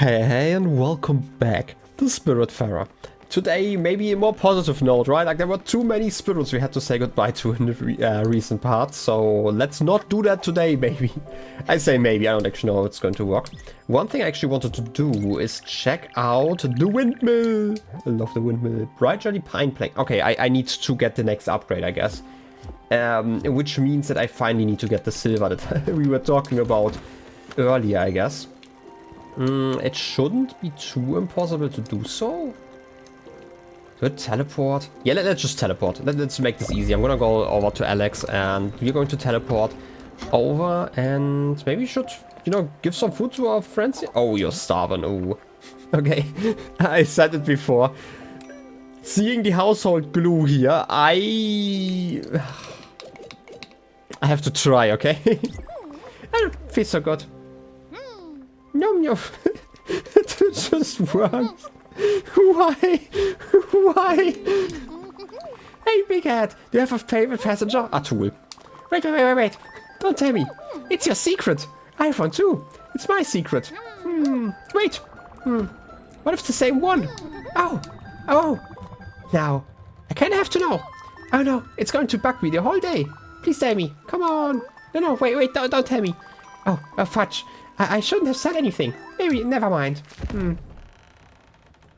Hey, and welcome back to Spiritfarer. Today, maybe a more positive note, right? Like, there were too many spirits we had to say goodbye to in the recent parts, so let's not do that today, maybe. I say maybe, I don't actually know how it's going to work. One thing I actually wanted to do is check out the windmill. I love the windmill. Bright Jolly Pine Plank. Okay, I need to get the next upgrade, I guess. Which means that I finally need to get the silver that we were talking about earlier, I guess. It shouldn't be too impossible to do so. Do it teleport? Yeah, let's just teleport. Let's make this easy. I'm gonna go over to Alex and we're going to teleport over and maybe we should, you know, give some food to our friends here. Oh, you're starving. Oh, okay. I said it before. Seeing the household glue here, I have to try, okay? I don't feel so good. No, it just works. Why? Why? Hey, big head, do you have a favorite passenger? A tool. Wait. Don't tell me. It's your secret. I have one too. It's my secret. Wait. What if it's the same one? Oh. Now, I kind of have to know. Oh no, it's going to bug me the whole day. Please tell me. Come on. No, wait, don't tell me. Oh, fudge. I shouldn't have said anything. Maybe, never mind.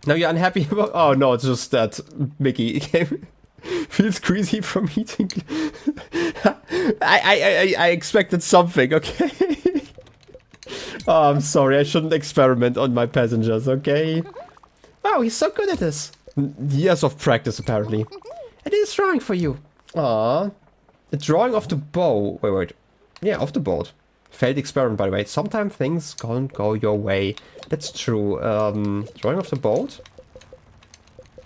Now you're unhappy about... Oh no, it's just that Mickey feels greasy from eating. I expected something, okay? Oh, I'm sorry, I shouldn't experiment on my passengers, okay? Wow, he's so good at this. Years of practice, apparently. It is drawing for you. Aww. The drawing of the bow. Wait. Yeah, of the boat. Failed experiment, by the way. Sometimes things can't go your way. That's true. Drawing of the boat?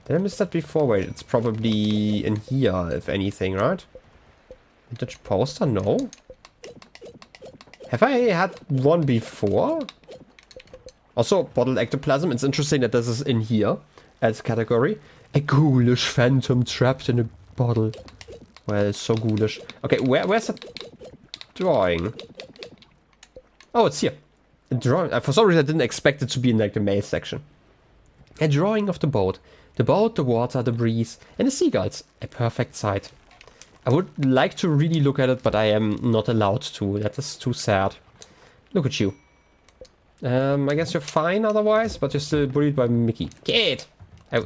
Did I miss that before? Wait, it's probably in here, if anything, right? Vintage poster? No. Have I had one before? Also, bottled ectoplasm. It's interesting that this is in here as a category. A ghoulish phantom trapped in a bottle. Well, so ghoulish. Okay, where's that drawing? Oh, it's here. A drawing. For some reason, I didn't expect it to be in like the mail section. A drawing of the boat. The boat, the water, the breeze, and the seagulls. A perfect sight. I would like to really look at it, but I am not allowed to. That is too sad. Look at you. I guess you're fine otherwise, but you're still bullied by Mickey. Kid! I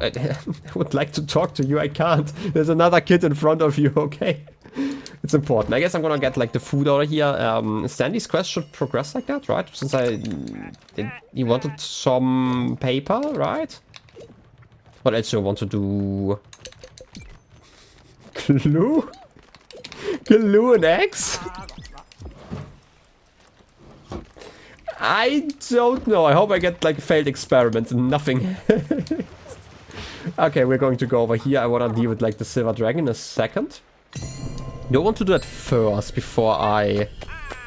would like to talk to you. I can't. There's another kid in front of you, okay? It's important. I guess I'm gonna get like the food out of here. Stanley's quest should progress like that, right? Since he wanted some paper, right? What else do I want to do? Glue? Glue and eggs? I don't know. I hope I get like failed experiments and nothing. Okay, we're going to go over here. I want to deal with like the silver dragon in a second. You want to do that first before I...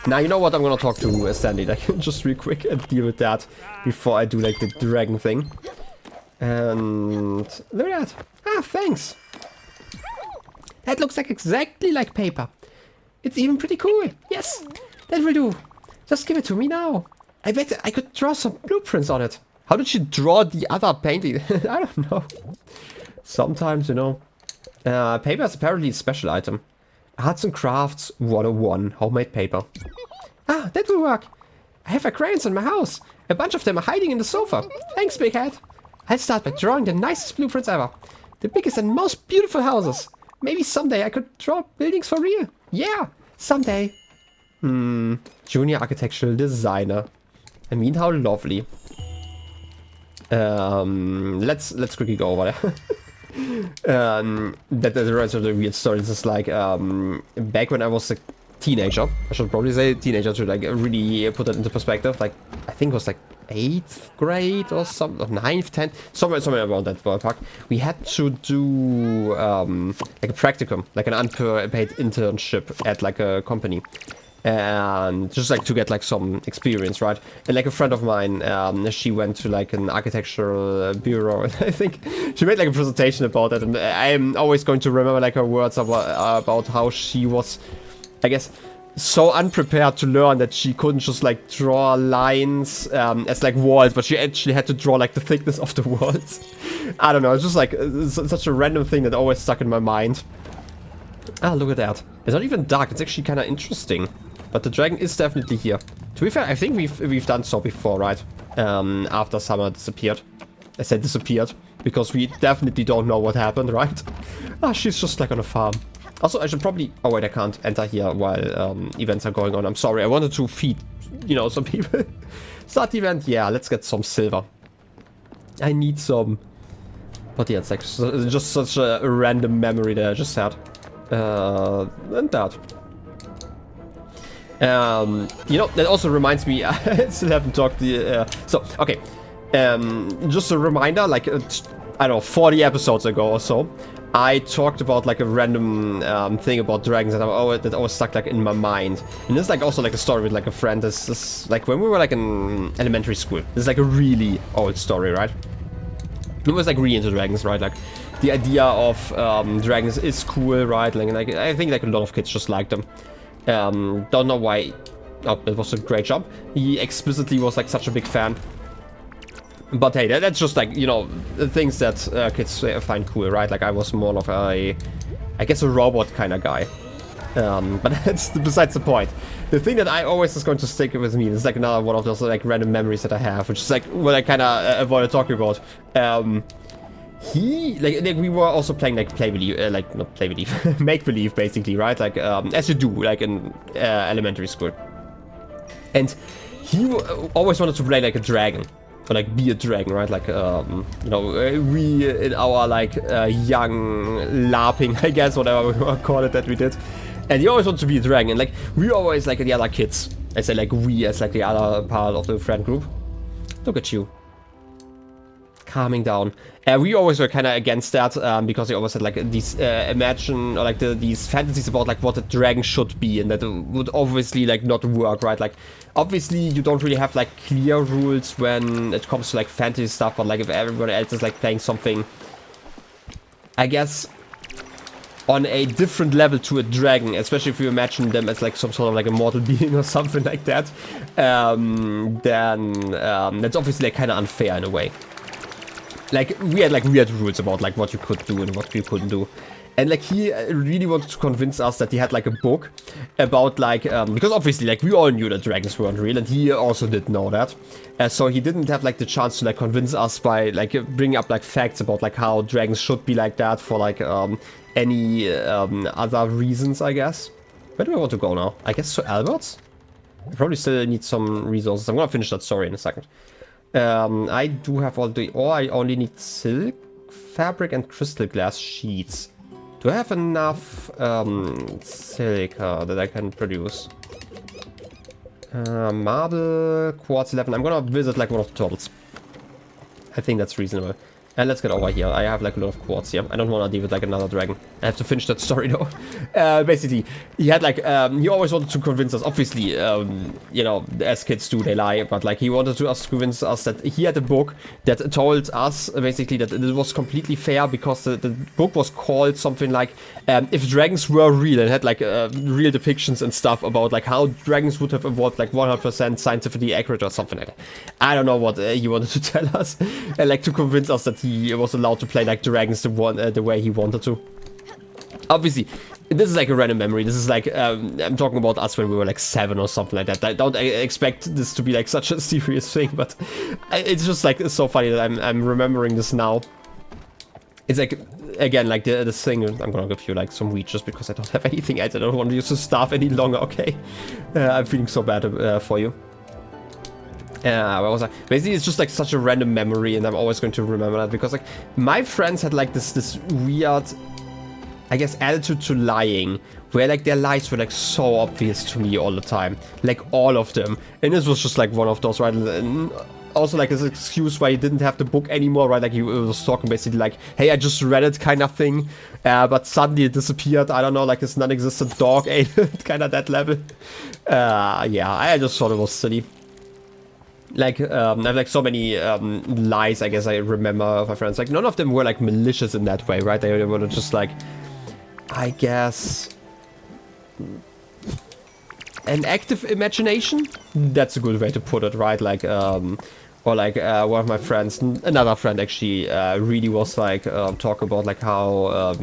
Now, you know what? I'm gonna talk to Stanley like, just real quick and deal with that before I do like the dragon thing. And look at that. Ah, thanks. That looks like exactly like paper. It's even pretty cool. Yes, that will do. Just give it to me now. I bet I could draw some blueprints on it. How did she draw the other painting? I don't know. Sometimes, you know. Paper is apparently a special item. Arts and Crafts 101. Homemade paper. Ah, that will work. I have crayons in my house. A bunch of them are hiding in the sofa. Thanks, Big Head. I'll start by drawing the nicest blueprints ever. The biggest and most beautiful houses. Maybe someday I could draw buildings for real. Yeah, someday. Junior architectural designer. I mean, how lovely. Let's quickly go over there. That's the rest of the weird story. This is like back when I was a teenager. I should probably say teenager to like really put that into perspective. Like I think it was like 8th grade or something, or 9th, 10th, somewhere around that ballpark. We had to do like a practicum, like an unpaid internship at like a company. And just like to get like some experience, right? And like a friend of mine, she went to like an architectural bureau, and I think she made like a presentation about it. And I am always going to remember like her words about how she was, I guess, so unprepared to learn that she couldn't just like draw lines as like walls, but she actually had to draw like the thickness of the walls. I don't know, it's just like such a random thing that always stuck in my mind. Ah, look at that. It's not even dark, it's actually kind of interesting. But the dragon is definitely here. To be fair, I think we've done so before, right? After Summer disappeared. I said disappeared, because we definitely don't know what happened, right? Ah, she's just like on a farm. Also, I should probably... Oh wait, I can't enter here while events are going on. I'm sorry, I wanted to feed, you know, some people. Start the event, yeah, let's get some silver. I need some... But yeah, it's like just such a random memory that I just had. And that. You know, that also reminds me, I still haven't talked the... so, okay. Just a reminder, like, I don't know, 40 episodes ago or so, I talked about like a random thing about dragons that always stuck like in my mind. And this is like also like a story with like a friend. This is like when we were like in elementary school. This is like a really old story, right? It was like really into dragons, right? Like the idea of dragons is cool, right? Like I think like a lot of kids just like them. Don't know why. Oh, it was a great jump. He explicitly was like such a big fan. But hey, that's just like, you know, the things that kids find cool, right? Like I was more of a, I guess a robot kind of guy. But that's besides the point. The thing that I always is going to stick with me is like another one of those like random memories that I have, which is like what I kind of avoided talking about. He, like we were also playing like play-believe, like not play-believe, make-believe basically, right? Like as you do, like in elementary school. And he always wanted to play like a dragon. Or like be a dragon, right? Like, you know, we in our like young LARPing, I guess, whatever we want to call it that we did. And he always wanted to be a dragon. And like, we always like the other kids. I say like we as like the other part of the friend group. Look at you. Calming down. We always were kind of against that because we always had like these imagine or like these fantasies about like what a dragon should be, and that would obviously like not work, right? Like obviously you don't really have like clear rules when it comes to like fantasy stuff, but like if everyone else is like playing something, I guess, on a different level to a dragon, especially if you imagine them as like some sort of like a mortal being or something like that, then that's obviously like kind of unfair in a way. Like, we had like weird rules about like what you could do and what you couldn't do. And like he really wanted to convince us that he had like a book about like, because obviously like we all knew that dragons weren't real, and he also did know that. So he didn't have like the chance to like convince us by like bringing up like facts about like how dragons should be like that for like any other reasons, I guess. Where do I want to go now? I guess to Albert's? I probably still need some resources. I'm gonna finish that story in a second. I do have all the... Or I only need silk, fabric, and crystal glass sheets. Do I have enough silk that I can produce? Marble, quartz 11. I'm gonna visit like one of the turtles. I think that's reasonable. And let's get over here. I have like a lot of quartz here. I don't want to deal with like another dragon. I have to finish that story though. Basically, he had like, he always wanted to convince us, obviously, you know, as kids do, they lie, but like he wanted to convince us that he had a book that told us basically that it was completely fair because the book was called something like, if dragons were real, and had like real depictions and stuff about like how dragons would have evolved like 100% scientifically accurate or something like that. I don't know what he wanted to tell us, and like to convince us that he was allowed to play like dragons the way he wanted to. Obviously, this is like a random memory. This is like, I'm talking about us when we were like 7 or something like that. I don't expect this to be like such a serious thing, but it's just like, it's so funny that I'm remembering this now. It's like, again, like the thing, I'm gonna give you like some wheat just because I don't have anything else. I don't want you to starve any longer, okay? I'm feeling so bad for you. Where was I? Basically, it's just like such a random memory, and I'm always going to remember that because like my friends had like this weird, I guess, attitude to lying, where like their lies were like so obvious to me all the time, like all of them. And this was just like one of those, right? And also like this excuse why he didn't have the book anymore, right? Like he was talking basically like, hey, I just read it kind of thing, but suddenly it disappeared. I don't know, like this non-existent dog ate it, kind of that level. Yeah, I just thought it was silly. Like, I have like so many lies, I guess I remember of my friends. Like, none of them were like malicious in that way, right? They were just like, I guess, an active imagination. That's a good way to put it, right? Like, or like one of my friends, another friend actually, really was like talking about like how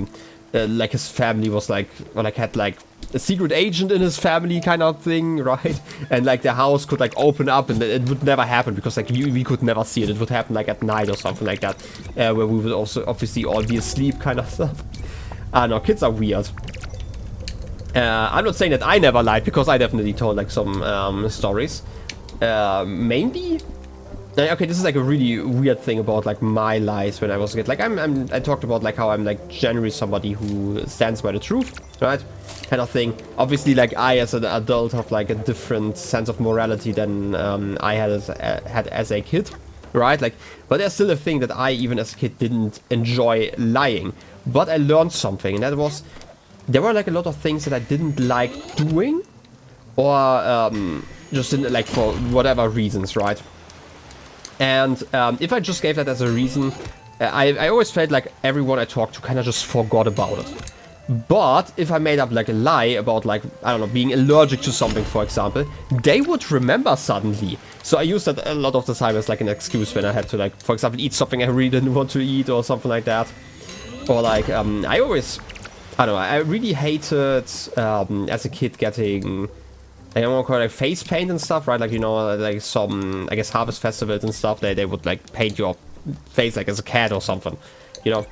like his family was like, or like had like a secret agent in his family kind of thing, right? And like the house could like open up and it would never happen because like we could never see it. It would happen like at night or something like that, where we would also obviously all be asleep kind of stuff. I don't know, kids are weird. I'm not saying that I never lied, because I definitely told like some stories. Maybe? Okay, this is like a really weird thing about like my lies when I was a kid. Like I talked about like how I'm like generally somebody who stands by the truth, right? Kind of thing. Obviously, like I as an adult have like a different sense of morality than I had as a kid, right? Like, but there's still a thing that I even as a kid didn't enjoy lying. But I learned something, and that was there were like a lot of things that I didn't like doing, or just didn't like for whatever reasons, right? And if I just gave that as a reason, I always felt like everyone I talked to kind of just forgot about it. But if I made up like a lie about like, I don't know, being allergic to something, for example, they would remember suddenly. So I used that a lot of the time as like an excuse when I had to like, for example, eat something I really didn't want to eat or something like that. Or like, I don't know, I really hated as a kid getting, I don't want to call it like face paint and stuff, right? Like, you know, like some, I guess, harvest festivals and stuff, they would like paint your face like as a cat or something, you know?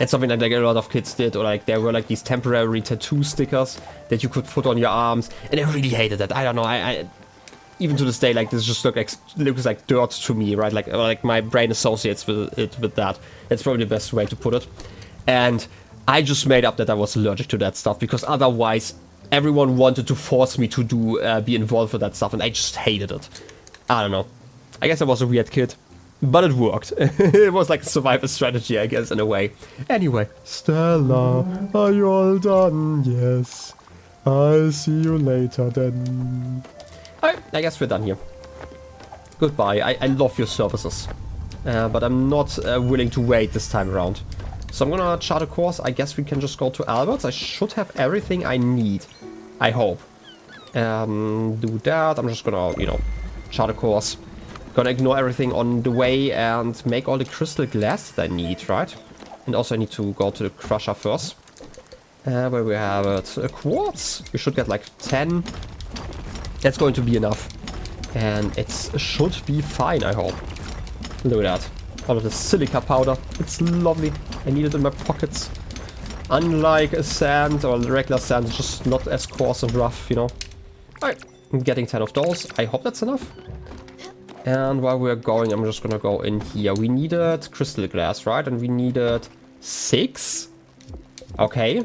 It's something that like a lot of kids did, or like there were like these temporary tattoo stickers that you could put on your arms, and I really hated that. I don't know, I even to this day, like this just looks like dirt to me, right? Like my brain associates with that. That's probably the best way to put it. And I just made up that I was allergic to that stuff, because otherwise everyone wanted to force me to be involved with that stuff, and I just hated it. I don't know. I guess I was a weird kid, but it worked. It was like a survival strategy, I guess, in a way. Anyway. Stella, are you all done? Yes. I'll see you later then. Alright, I guess we're done here. Goodbye. I love your services. But I'm not willing to wait this time around. So I'm gonna chart a course. I guess we can just go to Albert's. I should have everything I need. I hope. Do that. I'm just gonna, you know, chart a course. Gonna ignore everything on the way and make all the crystal glass that I need, right? And also I need to go to the crusher first. Where we have it. A quartz. We should get like 10. That's going to be enough. And it should be fine, I hope. Look at that. All of the silica powder. It's lovely. I need it in my pockets. Unlike a sand or regular sand, it's just not as coarse and rough, you know. Alright, I'm getting 10 of those. I hope that's enough. And while we're going, I'm just gonna go in here. We needed crystal glass, right? And we needed 6. Okay.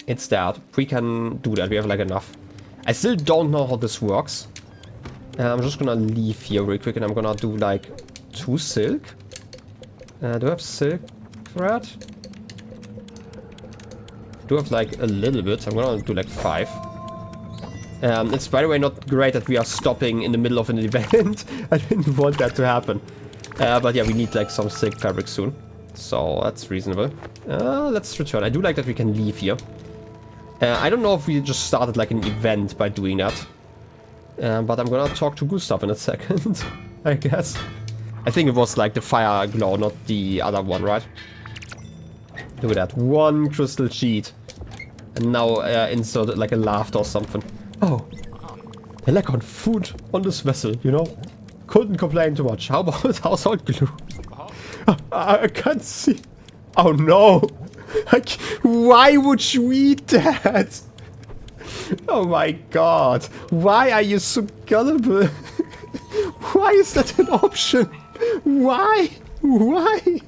It's that. We can do that. We have like enough. I still don't know how this works. I'm just gonna leave here real quick, and I'm gonna do like 2 silk. Do I have silk thread? Do have like a little bit. I'm gonna do like 5. It's by the way not great that we are stopping in the middle of an event. I didn't want that to happen. But yeah, we need like some silk fabric soon. So that's reasonable. Let's return. I do like that we can leave here. I don't know if we just started like an event by doing that. But I'm gonna talk to Gustav in a second, I guess. I think it was like the fire glow, not the other one, right? Look at that. 1 crystal sheet. And now insert like a laughter or something. Oh. I lack on food on this vessel, you know? Couldn't complain too much. How about household glue? I can't see. Oh no. Why would you eat that? Oh my god. Why are you so gullible? Why is that an option? Why? Why?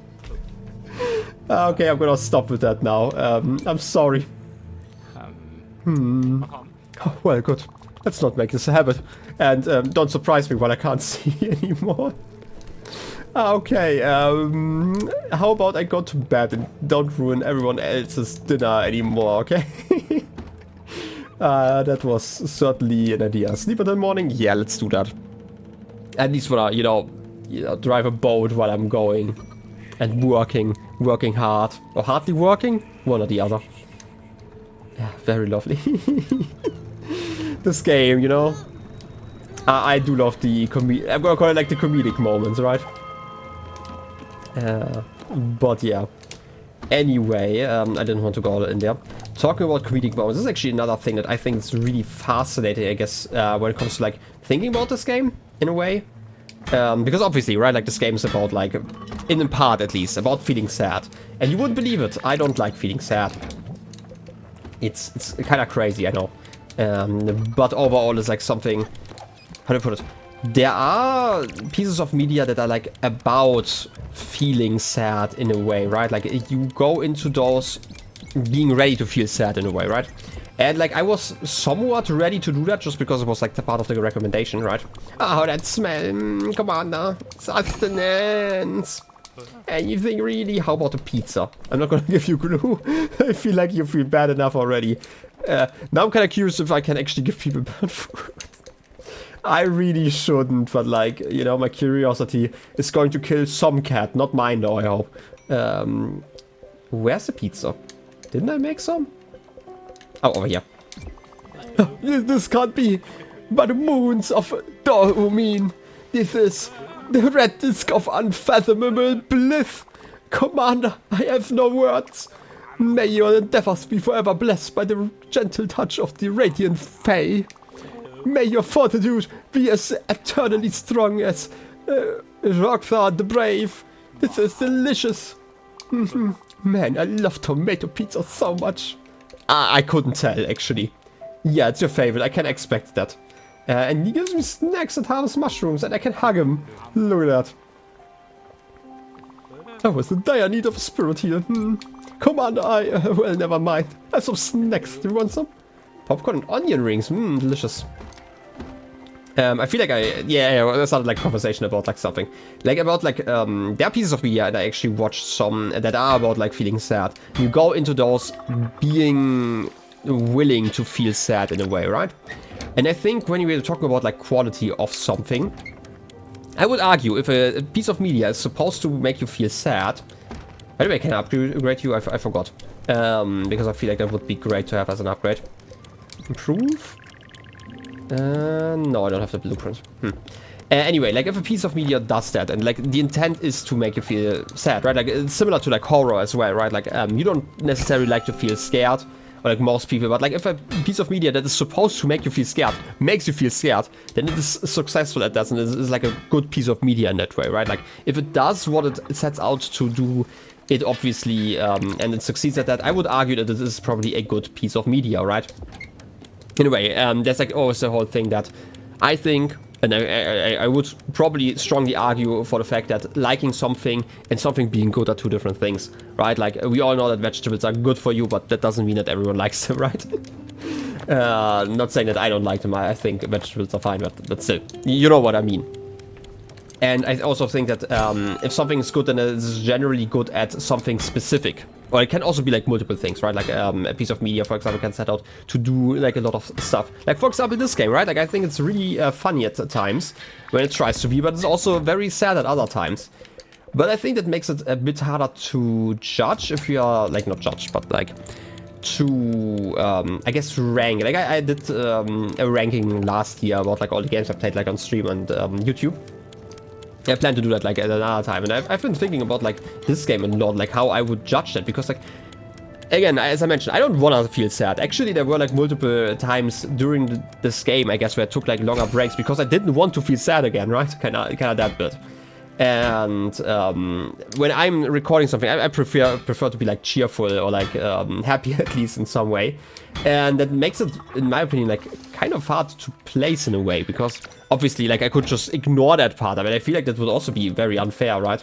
Okay, I'm gonna stop with that now. I'm sorry. Oh, well, good. Let's not make this a habit. And don't surprise me when I can't see anymore. Okay, how about I go to bed and don't ruin everyone else's dinner anymore, okay? That was certainly an idea. Sleep in the morning? Yeah, let's do that. At least wanna, you know, drive a boat while I'm going. And working hard. Or hardly working? One or the other. Yeah, very lovely. this game, you know. I do love the I'm gonna call it like the comedic moments, right? But yeah. Anyway, I didn't want to go all in there. Talking about comedic moments, this is actually another thing that I think is really fascinating, I guess, when it comes to like thinking about this game in a way. Because obviously, right, like this game is about like, in part at least, about feeling sad. And you wouldn't believe it, I don't like feeling sad. It's kind of crazy, I know. But overall, it's like something, how do I put it? There are pieces of media that are like about feeling sad in a way, right? Like you go into those being ready to feel sad in a way, right? And like I was somewhat ready to do that just because it was like the part of the recommendation, right? Oh, that smell, come on now, sustenance. Anything really? How about a pizza? I'm not gonna give you glue. I feel like you feel bad enough already. Now I'm kind of curious if I can actually give people bad food. I really shouldn't, but like, you know, my curiosity is going to kill some cat, not mine though, I hope. Where's the pizza? Didn't I make some? Oh, over here. This can't be, but the moons of Dopamine. This is the red disk of unfathomable bliss. Commander, I have no words. May your endeavors be forever blessed by the gentle touch of the radiant Fae. May your fortitude be as eternally strong as Rockthar the Brave. This is delicious. Man, I love tomato pizza so much. I couldn't tell, actually. Yeah, it's your favorite. I can expect that. And he gives me snacks and harvest mushrooms, and I can hug him. Look at that. I was in dire need of a spirit heal. Commander, well, never mind. I have some snacks. Do you want some? Popcorn and onion rings. Delicious. I feel like I started like a conversation about like something. Like about like, there are pieces of media and I actually watched some that are about like feeling sad. You go into those being willing to feel sad in a way, right? And I think when you're talking about like quality of something, I would argue if a piece of media is supposed to make you feel sad. By the way, can I upgrade you? I forgot. Because I feel like that would be great to have as an upgrade. Improve? No, I don't have the blueprint. Anyway, like if a piece of media does that and like the intent is to make you feel sad, right? Like it's similar to like horror as well, right? Like you don't necessarily like to feel scared, or like most people, but like if a piece of media that is supposed to make you feel scared makes you feel scared, then it is successful at that, and it's like a good piece of media in that way, right? Like if it does what it sets out to do, it obviously and it succeeds at that, I would argue that this is probably a good piece of media, right? Anyway, there's like always the whole thing that I think, and I would probably strongly argue for the fact that liking something and something being good are two different things, right? Like we all know that vegetables are good for you, but that doesn't mean that everyone likes them, right? Not saying that I don't like them, I think vegetables are fine, but still, you know what I mean. And I also think that if something is good, then it is generally good at something specific. Or it can also be like multiple things, right? Like a piece of media, for example, can set out to do like a lot of stuff. Like for example, this game, right? Like I think it's really funny at times when it tries to be, but it's also very sad at other times. But I think that makes it a bit harder to judge if you are, like not judge, but like to, I guess rank. Like I did a ranking last year about like all the games I played like on stream and YouTube. I plan to do that like at another time, and I've been thinking about like this game a lot, like how I would judge that, because like, again, as I mentioned, I don't want to feel sad. Actually, there were like multiple times during this game, I guess, where I took like longer breaks because I didn't want to feel sad again, right? Kind of that bit. And when I'm recording something, I prefer to be like cheerful or like happy at least in some way, and that makes it, in my opinion, like kind of hard to place in a way, because obviously like I could just ignore that part of it. I feel like that would also be very unfair, right?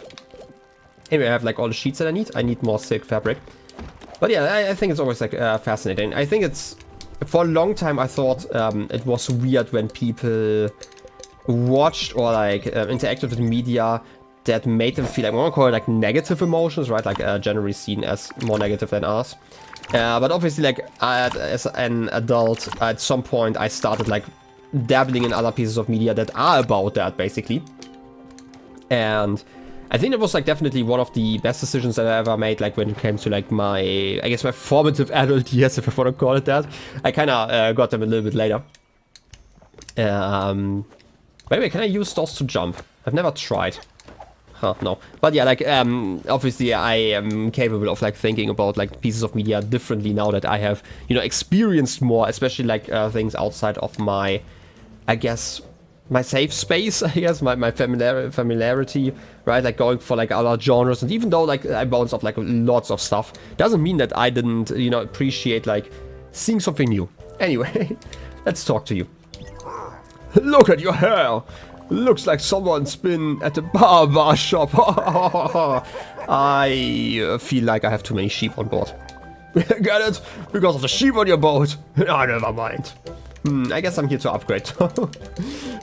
Anyway, I have like all the sheets that I need more silk fabric. But yeah, I think it's always like fascinating. I think it's, for a long time I thought it was weird when people watched or like interacted with media that made them feel like, I want to call it like negative emotions, right? Like generally seen as more negative than us. But obviously like as an adult, at some point I started like dabbling in other pieces of media that are about that basically. And I think it was like definitely one of the best decisions that I ever made, like when it came to like my, I guess my formative adult years, if I want to call it that. I kind of got them a little bit later. By the way, can I use those to jump? I've never tried. Huh, no. But yeah, like, obviously I am capable of, like, thinking about, like, pieces of media differently now that I have, you know, experienced more, especially, like, things outside of my, I guess, my safe space, I guess, my familiarity, right? Like, going for, like, other genres. And even though, like, I bounce off, like, lots of stuff, doesn't mean that I didn't, you know, appreciate, like, seeing something new. Anyway, let's talk to you. Look at your hair! Looks like someone's been at the barber shop. I feel like I have too many sheep on board. Get it? Because of the sheep on your boat? Ah, never mind. I guess I'm here to upgrade.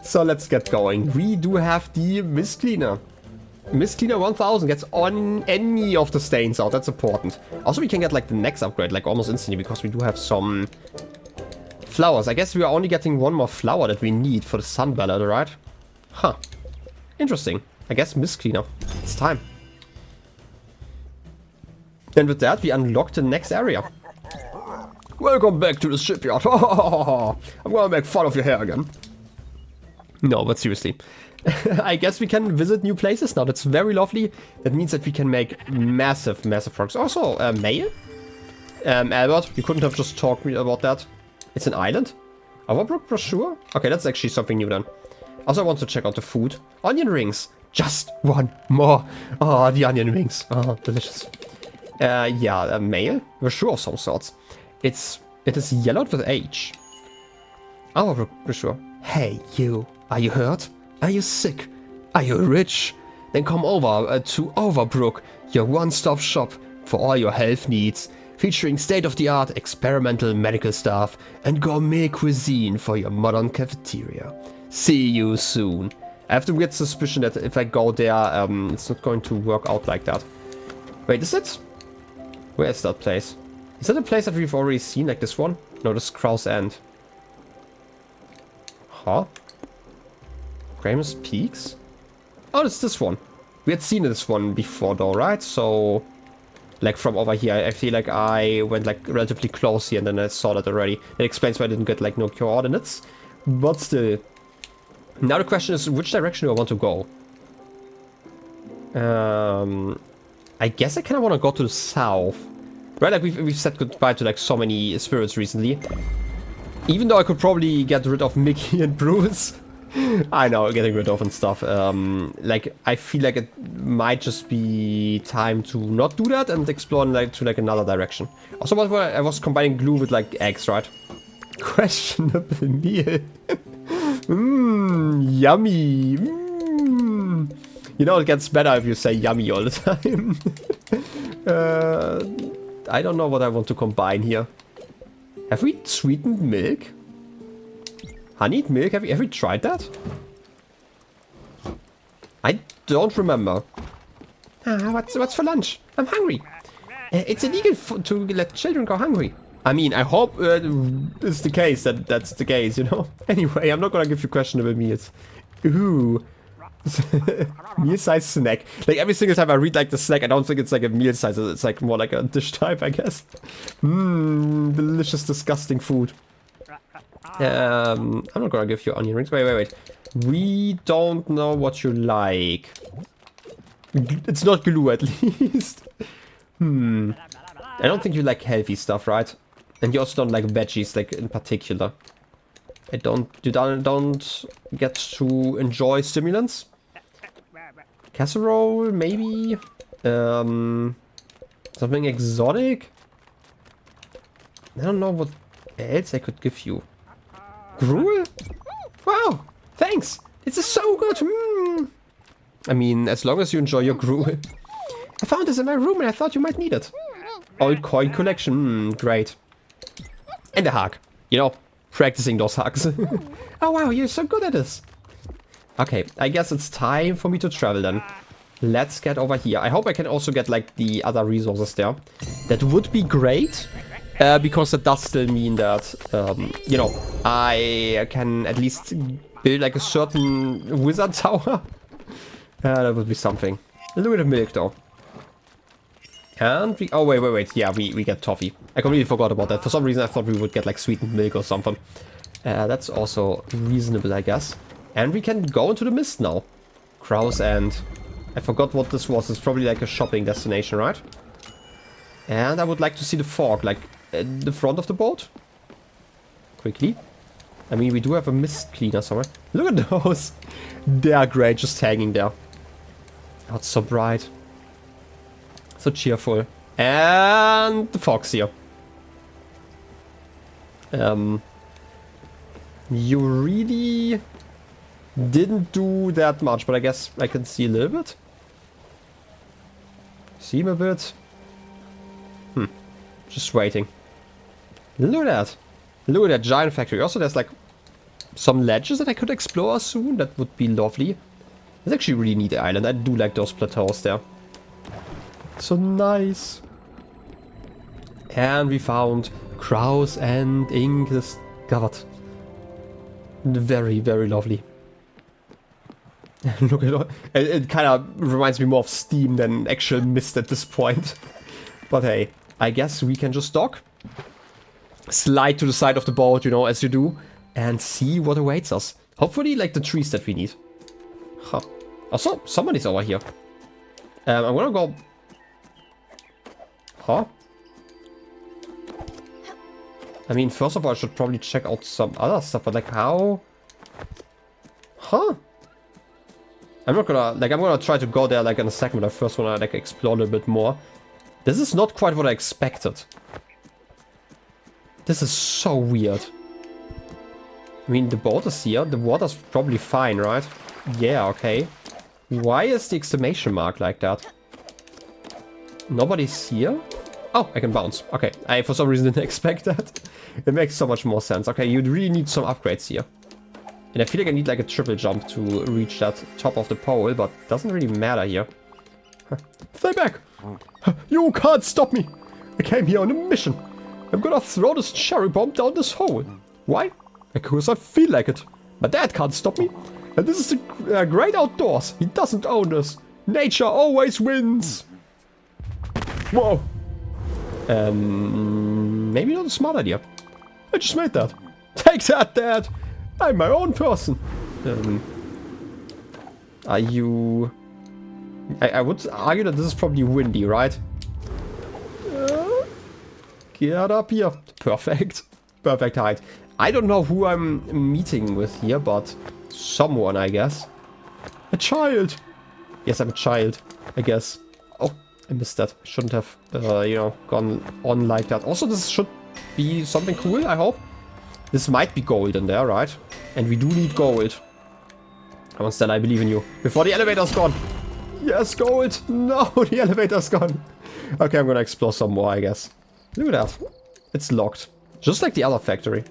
So let's get going. We do have the Mist Cleaner. Mist Cleaner 1000 gets on any of the stains out. That's important. Also, we can get like the next upgrade like almost instantly because we do have some flowers. I guess we are only getting one more flower that we need for the sun ballad, right? Huh. Interesting. I guess Mist Cleaner. It's time. And with that, we unlock the next area. Welcome back to the shipyard. I'm gonna make fun of your hair again. No, but seriously. I guess we can visit new places now. That's very lovely. That means that we can make massive, massive progress. Also, mail? Albert, you couldn't have just talked me about that. It's an island? Overbrook brochure? Okay, that's actually something new then. Also, I want to check out the food. Onion rings. Just one more. Oh, the onion rings. Oh, delicious. Yeah, mail? Brochure of some sorts. It is yellowed with age. Overbrook brochure. Hey, you. Are you hurt? Are you sick? Are you rich? Then come over to Overbrook, your one-stop shop for all your health needs, featuring state-of-the-art experimental medical staff and gourmet cuisine for your modern cafeteria. See you soon. I have the weird suspicion that if I go there, it's not going to work out like that. Wait, is it? Where is that place? Is that a place that we've already seen, like this one? No, this is Crow's End. Huh? Gramus Peaks? Oh, it's this one. We had seen this one before though, right? So, like from over here, I feel like I went like relatively close here and then I saw that already. That explains why I didn't get like no coordinates. But still. Now the question is, which direction do I want to go? I guess I kind of want to go to the south. Right, like we've said goodbye to like so many spirits recently. Even though I could probably get rid of Mickey and Bruce. I know, getting rid of and stuff. Like, I feel like it might just be time to not do that and explore like to like another direction. Also, I was combining glue with like eggs, right? Questionable meal. Yummy. You know, it gets better if you say yummy all the time. I don't know what I want to combine here. Have we sweetened milk? Honeyed milk? Have we tried that? I don't remember. What's for lunch? I'm hungry. It's illegal to let children go hungry. I mean, I hope it's the case that's the case, you know? Anyway, I'm not gonna give you questionable meals. Ooh. Meal-sized snack. Like, every single time I read, like, the snack, I don't think it's, like, a meal size. It's, like, more like a dish type, I guess. Delicious, disgusting food. I'm not gonna give you onion rings. Wait. We don't know what you like. It's not glue, at least. I don't think you like healthy stuff, right? And you also don't like veggies, like, in particular. You don't get to enjoy stimulants? Casserole, maybe? Something exotic? I don't know what else I could give you. Gruel? Wow, thanks! This is so good! I mean, as long as you enjoy your gruel. I found this in my room and I thought you might need it. Old coin collection, great. And a hug. You know, practicing those hugs. Oh wow, you're so good at this. Okay, I guess it's time for me to travel then. Let's get over here. I hope I can also get like the other resources there. That would be great. Because that does still mean that, you know, I can at least build like a certain wizard tower. That would be something. A little bit of milk though. And we, oh wait, yeah, we get toffee. I completely forgot about that. For some reason I thought we would get like sweetened milk or something. That's also reasonable, I guess. And we can go into the mist now. Crow's End. I forgot what this was. It's probably like a shopping destination, right? And I would like to see the fog, like in the front of the boat. Quickly. I mean, we do have a mist cleaner somewhere. Look at those. They are great, just hanging there. Oh, it's so bright. So cheerful. And the fog's here. You really didn't do that much, but I guess I can see a little bit. See him a bit. Just waiting. Look at that. Look at that giant factory. Also, there's like some ledges that I could explore soon. That would be lovely. It's actually a really neat island. I do like those plateaus there. So nice. And we found Crow's End ink discovered. Very, very lovely. Look at it. It kind of reminds me more of Steam than actual mist at this point. But hey, I guess we can just dock. Slide to the side of the boat, you know, as you do. And see what awaits us. Hopefully, like the trees that we need. Huh. Also, somebody's over here. I'm gonna go... Huh? I mean, first of all, I should probably check out some other stuff, but like how? Huh? I'm not gonna, like, I'm gonna try to go there like in a second, but I first wanna like explore a little bit more. This is not quite what I expected. This is so weird. I mean, the boat is here, the water's probably fine, right? Yeah, okay. Why is the exclamation mark like that? Nobody's here? Oh, I can bounce. Okay, I for some reason didn't expect that. It makes so much more sense. Okay, you'd really need some upgrades here. And I feel like I need like a triple jump to reach that top of the pole, but it doesn't really matter here. Huh. Stay back! You can't stop me! I came here on a mission. I'm gonna throw this cherry bomb down this hole. Why? Because I feel like it. My dad can't stop me. And this is the great outdoors. He doesn't own us. Nature always wins. Whoa. Maybe not a smart idea. I just made that. Take that, Dad. I'm my own person. Are you... I would argue that this is probably windy, right? Get up here. Perfect. Perfect height. I don't know who I'm meeting with here, but someone, I guess. A child. Yes, I'm a child, I guess. Oh, I missed that. Shouldn't have, you know, gone on like that. Also, this should be something cool, I hope. This might be gold in there, right? And we do need gold. Come on, Stella, I believe in you. Before the elevator's gone. Yes, gold. No, the elevator's gone. Okay, I'm gonna explore some more, I guess. Look at that. It's locked. Just like the other factory.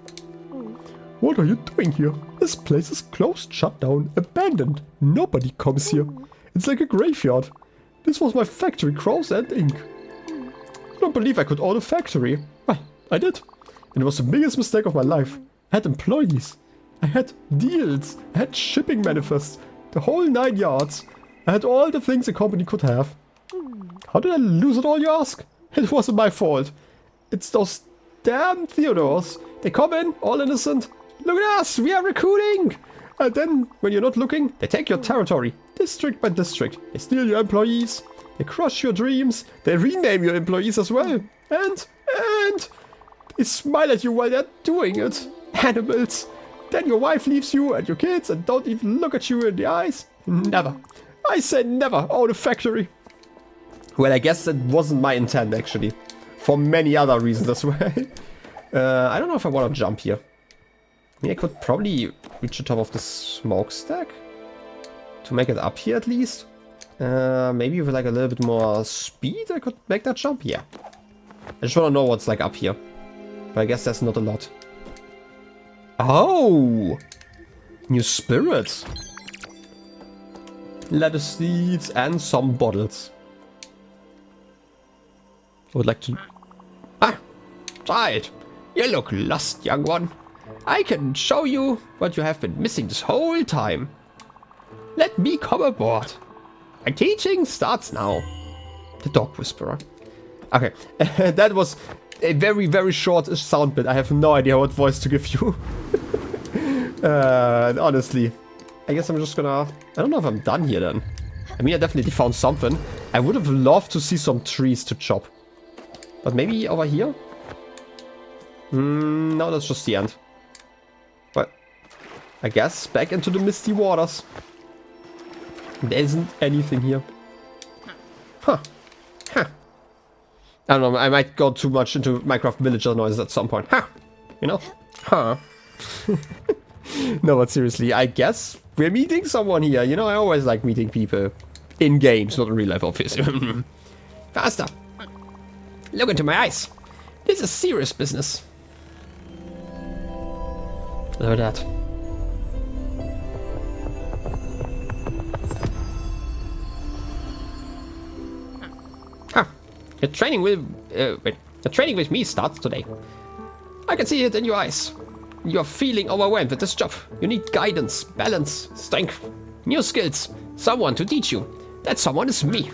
What are you doing here? This place is closed, shut down, abandoned. Nobody comes here. It's like a graveyard. This was my factory, Crow's End Ink. I don't believe I could own a factory. Well, I did. And it was the biggest mistake of my life. I had employees. I had deals. I had shipping manifests. The whole 9 yards. I had all the things a company could have. How did I lose it all, you ask? It wasn't my fault. It's those damn Theodores. They come in, all innocent. Look at us, we are recruiting! And then, when you're not looking, they take your territory, district by district. They steal your employees, they crush your dreams, they rename your employees as well. And they smile at you while they're doing it. Animals. Then your wife leaves you and your kids and don't even look at you in the eyes. Never. I say never own a factory. Well, I guess that wasn't my intent, actually. For many other reasons as well. I don't know if I want to jump here. I mean, I could probably reach the top of the smokestack. To make it up here, at least. Maybe with like a little bit more speed, I could make that jump. Yeah. I just want to know what's like up here. But I guess that's not a lot. Oh! New spirits. Lettuce seeds and some bottles. I would like to... Ah! Child! You look lost, young one. I can show you what you have been missing this whole time. Let me come aboard. My teaching starts now. The dog whisperer. Okay, that was a very, very short sound bit. I have no idea what voice to give you. Honestly, I guess I'm just gonna... I don't know if I'm done here then. I mean, I definitely found something. I would have loved to see some trees to chop. But maybe over here? No, that's just the end. But I guess back into the misty waters. There isn't anything here. Huh. Huh. I don't know, I might go too much into Minecraft villager noise at some point. Huh. You know? Huh. No, but seriously, I guess we're meeting someone here. You know, I always like meeting people. In games, not in real life, obviously. Faster. Look into my eyes. This is serious business. Look at that. Huh. Your training with me starts today. I can see it in your eyes. You're feeling overwhelmed with this job. You need guidance, balance, strength, new skills, someone to teach you. That someone is me.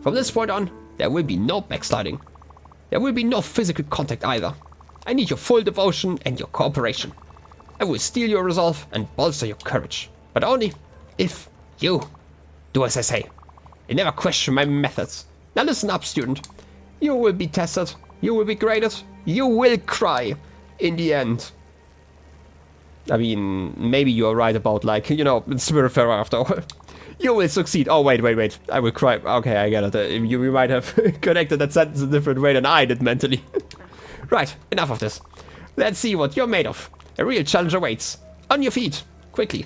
From this point on, there will be no backsliding. There will be no physical contact either. I need your full devotion and your cooperation. I will steel your resolve and bolster your courage. But only if you do as I say. You never question my methods. Now listen up, student. You will be tested. You will be graded. You will cry. In the end. I mean, maybe you're right about, like, you know, Spiritfarer after all. You will succeed. Oh, wait. I will cry. Okay, I get it. You might have connected that sentence a different way than I did mentally. Right, enough of this. Let's see what you're made of. A real challenge awaits. On your feet. Quickly.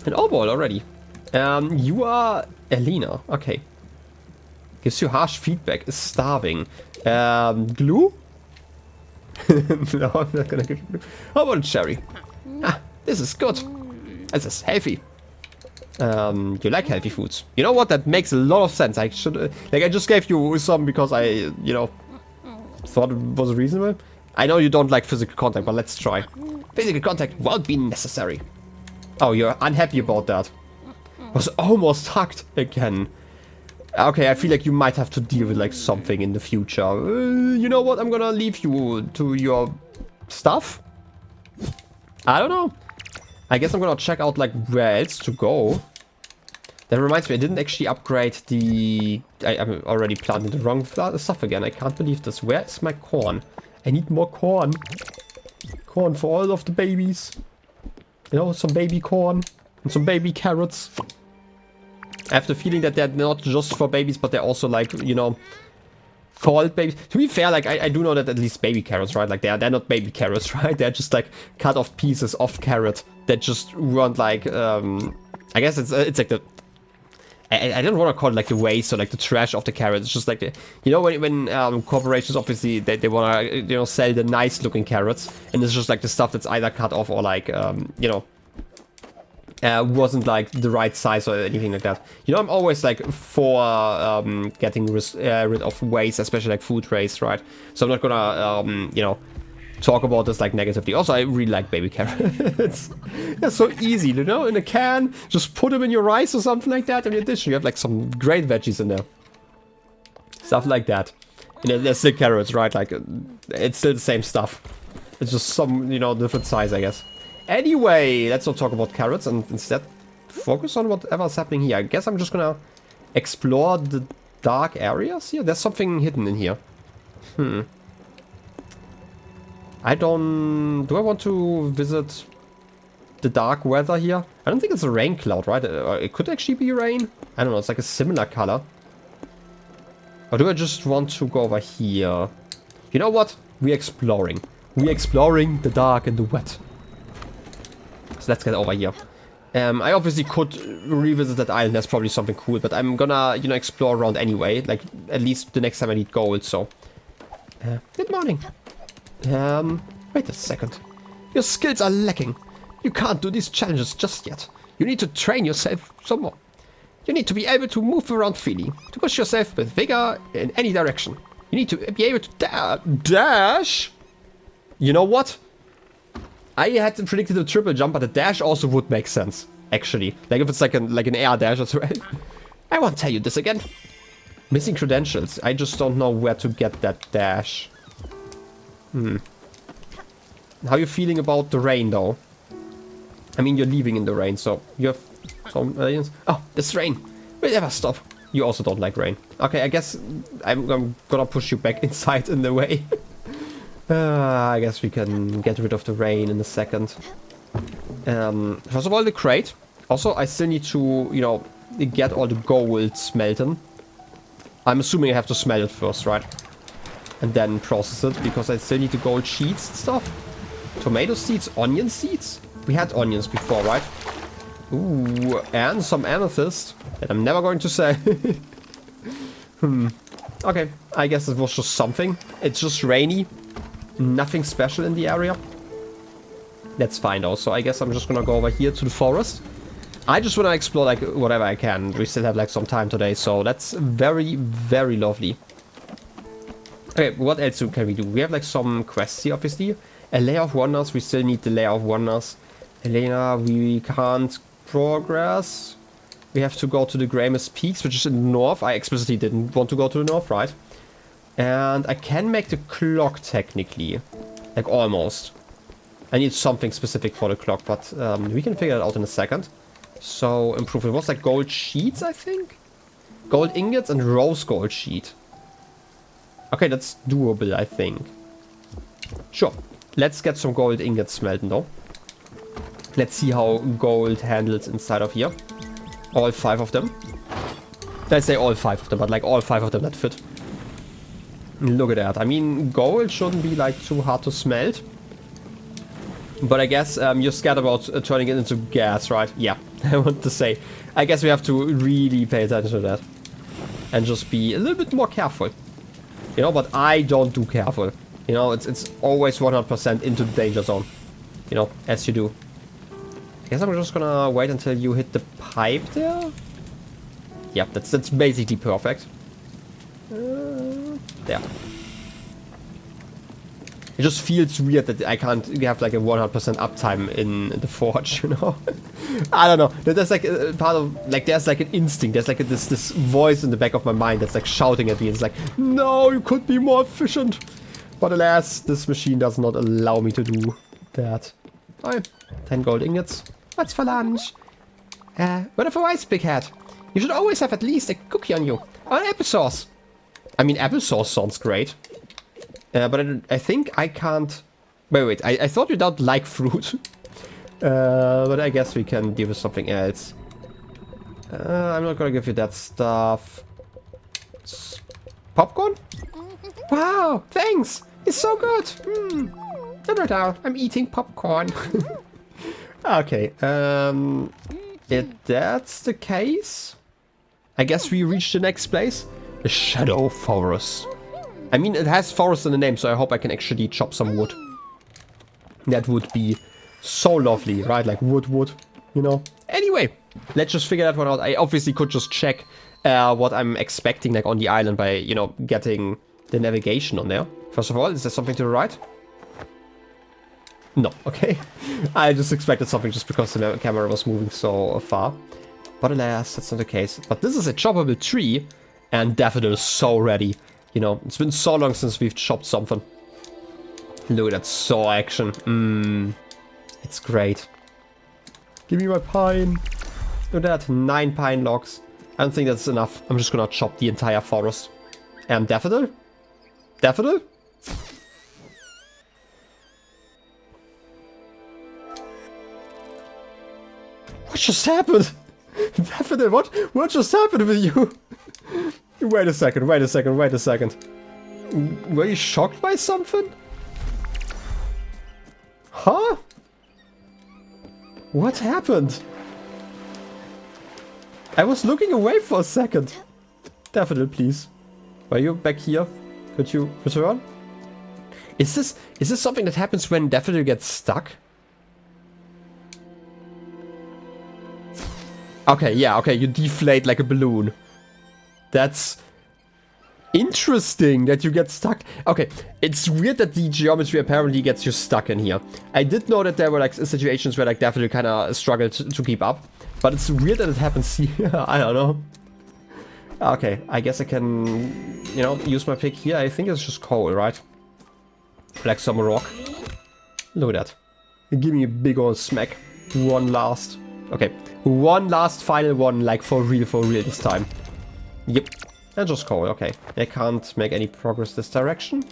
An overall already. You are Elena. Okay. Gives you harsh feedback. Is starving. Glue? No, I'm not gonna give you glue. How about a cherry? Ah, this is good. This is healthy. You like healthy foods. You know what? That makes a lot of sense. I should... like, I just gave you some because I, you know, thought it was reasonable. I know you don't like physical contact, but let's try. Physical contact won't be necessary. Oh, you're unhappy about that. Was almost hugged again. Okay, I feel like you might have to deal with, like, something in the future. You know what? I'm gonna leave you to your stuff. I don't know. I guess I'm gonna check out, like, where else to go. That reminds me, I didn't actually upgrade the... I'm already planting the wrong stuff again. I can't believe this. Where is my corn? I need more corn. Corn for all of the babies. You know, some baby corn. And some baby carrots. I have the feeling that they're not just for babies, but they're also, like, you know, called babies. To be fair, like, I do know that at least baby carrots, right? Like, they're not baby carrots, right? They're just, like, cut off pieces of carrot that just weren't, like, I guess it's like the... I don't want to call it, like, the waste or, like, the trash of the carrot. It's just, like, the... You know, when corporations, obviously, they want to, you know, sell the nice-looking carrots. And it's just, like, the stuff that's either cut off or, like, you know... wasn't like the right size or anything like that. You know, I'm always like for getting rid of waste, especially like food waste, right? So I'm not gonna, you know, talk about this like negatively. Also, I really like baby carrots. They're so easy, you know, in a can, just put them in your rice or something like that. In addition, you have like some great veggies in there. Stuff like that. And they're still carrots, right? Like, it's still the same stuff. It's just some, you know, different size, I guess. Anyway, let's not talk about carrots and instead focus on whatever's happening here. I guess I'm just gonna explore the dark areas here. There's something hidden in here. I don't... Do I want to visit the dark weather here? I don't think it's a rain cloud, right? It could actually be rain. I don't know, it's like a similar color. Or do I just want to go over here? You know what? We're exploring. We're exploring the dark and the wet. So let's get over here. I obviously could revisit that island. That's probably something cool. But I'm gonna, you know, explore around anyway. Like, at least the next time I need gold, so... good morning. Wait a second. Your skills are lacking. You can't do these challenges just yet. You need to train yourself some more. You need to be able to move around freely. To push yourself with vigor in any direction. You need to be able to dash. You know what? I had predicted a triple jump, but a dash also would make sense, actually. Like, if it's like an air dash, that's right. I won't tell you this again. Missing credentials. I just don't know where to get that dash. How are you feeling about the rain, though? I mean, you're leaving in the rain, so you have some aliens. Oh, this rain will never stop. You also don't like rain. Okay, I guess I'm gonna push you back inside in the way. I guess we can get rid of the rain in a second. First of all, the crate. Also, I still need to, you know, get all the gold smelten. I'm assuming I have to smelt it first, right? And then process it, because I still need the gold sheets and stuff. Tomato seeds, onion seeds? We had onions before, right? Ooh, and some amethyst that I'm never going to sell. Okay, I guess it was just something. It's just rainy. Nothing special in the area. That's fine though. So I guess I'm just gonna go over here to the forest. I just wanna explore like whatever I can. We still have like some time today, so that's very, very lovely. Okay, what else can we do? We have like some quests here, obviously. A layer of wonders. We still need the layer of wonders. Elena, we can't progress. We have to go to the Gramus Peaks, which is in the north. I explicitly didn't want to go to the north, right? And I can make the clock technically. Like almost. I need something specific for the clock, but we can figure it out in a second. So improve. It was like gold sheets, I think? Gold ingots and rose gold sheet. Okay, that's doable, I think. Sure. Let's get some gold ingots smelten though. Let's see how gold handles inside of here. All 5 of them. Let's say all 5 of them, but like all 5 of them that fit. Look at that. I mean, gold shouldn't be like too hard to smelt. But I guess you're scared about turning it into gas, right? Yeah, I want to say. I guess we have to really pay attention to that. And just be a little bit more careful. You know, but I don't do careful. You know, it's always 100% into the danger zone. You know, as you do. I guess I'm just gonna wait until you hit the pipe there. Yep, that's basically perfect. There. It just feels weird that I can't have like a 100% uptime in the forge, you know? I don't know. There's like a part of, like there's like an instinct. There's like this voice in the back of my mind that's like shouting at me. It's like, no, you could be more efficient. But alas, this machine does not allow me to do that. Alright, 10 gold ingots. What's for lunch? What for rice, big hat? You should always have at least a cookie on you. Or applesauce. I mean, applesauce sounds great. But I think I can't... Wait, I thought you don't like fruit. But I guess we can deal with something else. I'm not gonna give you that stuff. Popcorn? Wow, thanks! It's so good! No, I'm eating popcorn. Okay, if that's the case... I guess we reach the next place. The Shadow Forest. I mean, it has forest in the name, so I hope I can actually chop some wood. That would be so lovely, right? Like wood, you know? Anyway, let's just figure that one out. I obviously could just check what I'm expecting like on the island by, you know, getting the navigation on there. First of all, is there something to the right? No, okay. I just expected something just because the camera was moving so far. But alas, that's not the case. But this is a choppable tree, and Daffodil is so ready. You know, it's been so long since we've chopped something. Look at that saw action. It's great. Give me my pine. Look at that, 9 pine logs. I don't think that's enough. I'm just gonna chop the entire forest. And Daffodil? Daffodil? What just happened? Daffodil, what just happened with you? Wait a second. Were you shocked by something? Huh? What happened? I was looking away for a second. Daffodil, please. Were you back here? Could you return? Is this something that happens when Daffodil gets stuck? Okay, yeah, okay, you deflate like a balloon. That's interesting that you get stuck. Okay, it's weird that the geometry apparently gets you stuck in here. I did know that there were like situations where like Daffodil kind of struggled to keep up. But it's weird that it happens here. I don't know. Okay, I guess I can, you know, use my pick here. I think it's just coal, right? Like some rock. Look at that. Give me a big old smack. One last. Okay. One last final one, like for real this time. Yep. And just coal, okay. I can't make any progress this direction.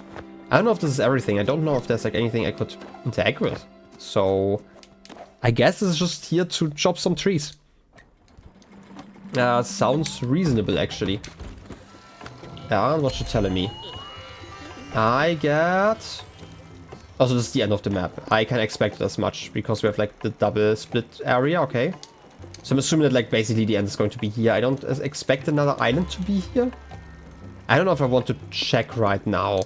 I don't know if this is everything. I don't know if there's like anything I could interact with. So I guess this is just here to chop some trees. Sounds reasonable actually. What you telling me? I get... Also, this is the end of the map. I can expect it as much because we have like the double split area, okay. So I'm assuming that like basically the end is going to be here. I don't expect another island to be here. I don't know if I want to check right now.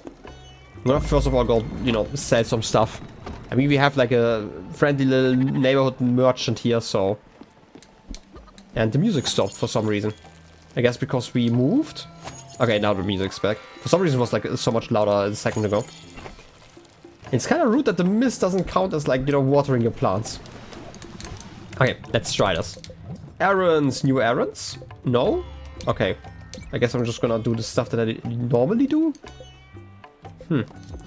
I'm gonna first of all go, you know, sell some stuff. I mean, we have like a friendly little neighborhood merchant here, so... And the music stopped for some reason. I guess because we moved? Okay, now the music's back. For some reason it was like so much louder a second ago. It's kind of rude that the mist doesn't count as like, you know, watering your plants. Okay, let's try this. Errands, new errands? No? Okay. I guess I'm just gonna do the stuff that I normally do.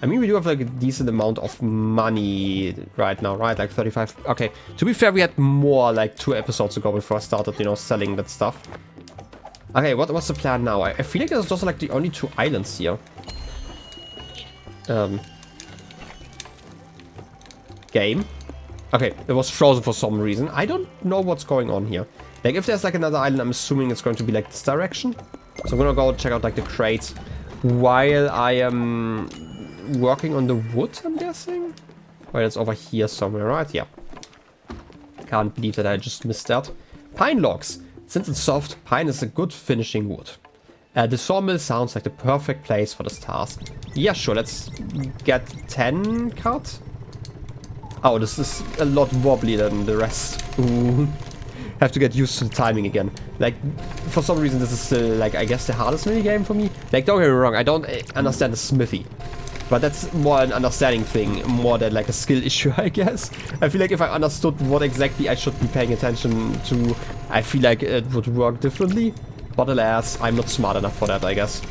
I mean, we do have like a decent amount of money right now, right? Like 35. Okay. To be fair, we had more like 2 episodes ago before I started, you know, selling that stuff. Okay, what's the plan now? I feel like there's just like the only 2 islands here. Game. Okay, it was frozen for some reason. I don't know what's going on here. Like, if there's like another island, I'm assuming it's going to be like this direction. So I'm gonna go check out like the crates while I am working on the wood, I'm guessing. Well, it's over here somewhere, right? Yeah. Can't believe that I just missed that. Pine logs. Since it's soft, pine is a good finishing wood. The sawmill sounds like the perfect place for this task. Yeah, sure, let's get 10 cut. Oh, this is a lot wobbly than the rest. Ooh. Have to get used to the timing again. Like, for some reason this is still, like, I guess the hardest mini game for me. Like, don't get me wrong, I don't understand the smithy. But that's more an understanding thing, more than like a skill issue, I guess. I feel like if I understood what exactly I should be paying attention to, I feel like it would work differently. But alas, I'm not smart enough for that, I guess.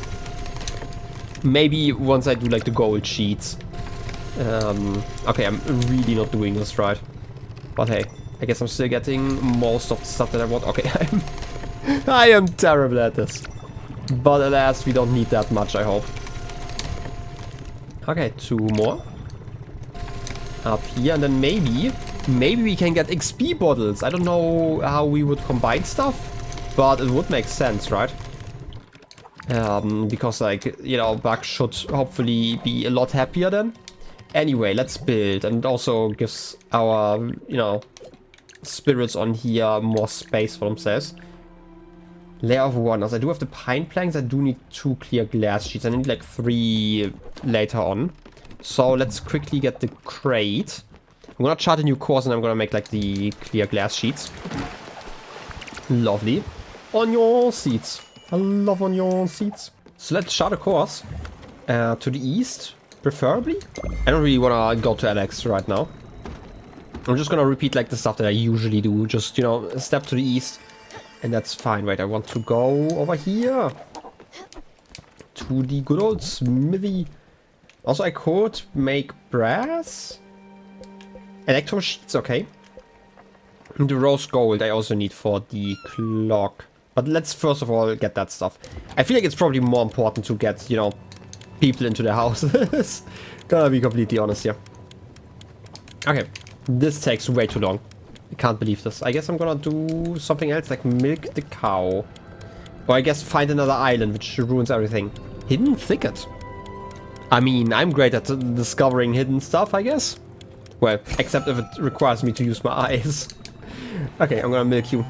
Maybe once I do like the gold sheets. Okay, I'm really not doing this right. But hey, I guess I'm still getting most of the stuff that I want. Okay, I am terrible at this. But alas, we don't need that much, I hope. Okay, 2 more. Up here, and then maybe we can get XP bottles. I don't know how we would combine stuff, but it would make sense, right? Because, like, you know, Buck should hopefully be a lot happier then. Anyway, let's build, and it also gives our, you know, spirits on here more space for themselves. Layer of wonders. I do have the pine planks. I do need 2 clear glass sheets. I need like 3 later on. So let's quickly get the crate. I'm gonna chart a new course and I'm gonna make like the clear glass sheets. Lovely. Onion seeds. I love onion seeds. So let's chart a course to the east, preferably. I don't really wanna go to Alex right now. I'm just gonna repeat like the stuff that I usually do. Just, you know, step to the east. And that's fine. Wait, I want to go over here. To the good old smithy. Also, I could make brass. Electro sheets, okay. And the rose gold I also need for the clock. But let's first of all get that stuff. I feel like it's probably more important to get, you know, people into the houses. Gonna be completely honest here. Okay. This takes way too long. I can't believe this. I guess I'm gonna do something else, like milk the cow. Or I guess find another island, which ruins everything. Hidden thicket. I mean, I'm great at discovering hidden stuff, I guess. Well, except if it requires me to use my eyes. Okay, I'm gonna milk you.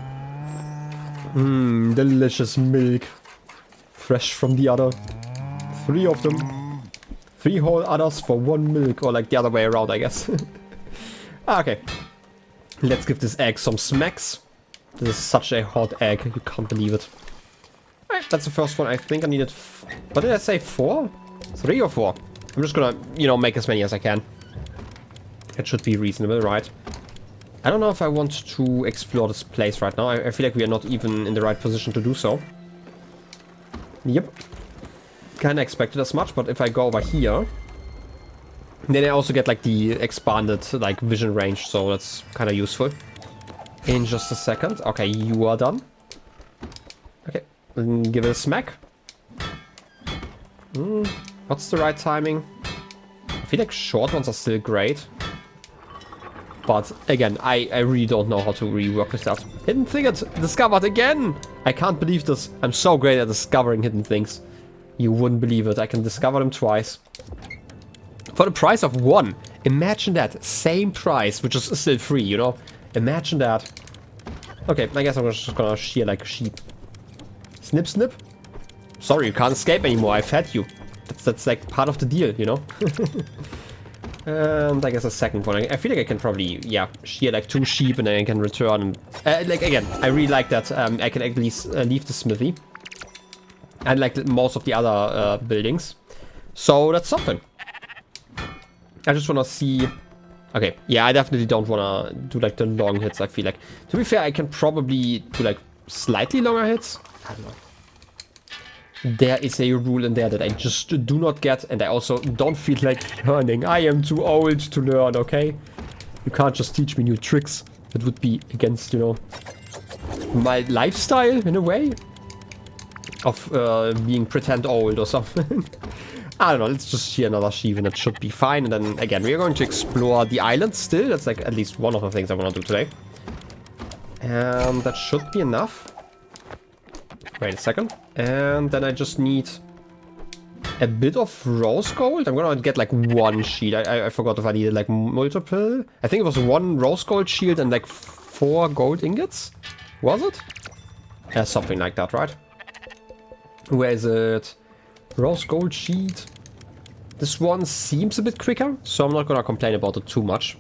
Delicious milk. Fresh from the udder. 3 of them. 3 whole udders for 1 milk. Or like the other way around, I guess. Okay. Let's give this egg some smacks. This is such a hot egg, you can't believe it. Alright, that's the first one. I think I needed... What did I say? 4? 3 or 4? I'm just gonna, you know, make as many as I can. It should be reasonable, right? I don't know if I want to explore this place right now. I feel like we are not even in the right position to do so. Yep. Kinda expected as much, but if I go over here... Then I also get like the expanded like vision range, so that's kind of useful. in just a second. Okay, you are done. Okay, and give it a smack. What's the right timing? I feel like short ones are still great. But again, I really don't know how to rework with that. Hidden thicket discovered again! I can't believe this. I'm so great at discovering hidden things. You wouldn't believe it. I can discover them twice. For the price of 1. Imagine that. Same price, which is still free, you know? Imagine that. Okay, I guess I'm just gonna shear like a sheep. Snip, snip. Sorry, you can't escape anymore. I fed you. That's like part of the deal, you know? And I guess a second one. I feel like I can probably, yeah, shear like 2 sheep and then I can return. And, like, again, I really like that I can at least leave the smithy. And like most of the other buildings. So that's something. I just want to see... Okay, yeah, I definitely don't want to do like the long hits, I feel like. To be fair, I can probably do like slightly longer hits. I don't know. There is a rule in there that I just do not get, and I also don't feel like learning. I am too old to learn, okay? You can't just teach me new tricks. That would be against, you know, my lifestyle, in a way. Of being pretend old or something. I don't know, let's just see another sheep and it should be fine. And then, again, we are going to explore the island still. That's like at least one of the things I want to do today. And that should be enough. Wait a second. And then I just need a bit of rose gold. I'm gonna get like 1 sheet. I forgot if I needed like multiple. I think it was 1 rose gold shield and like 4 gold ingots. Was it? Yeah, something like that, right? Where is it? Rose gold sheet. This one seems a bit quicker, so I'm not gonna complain about it too much.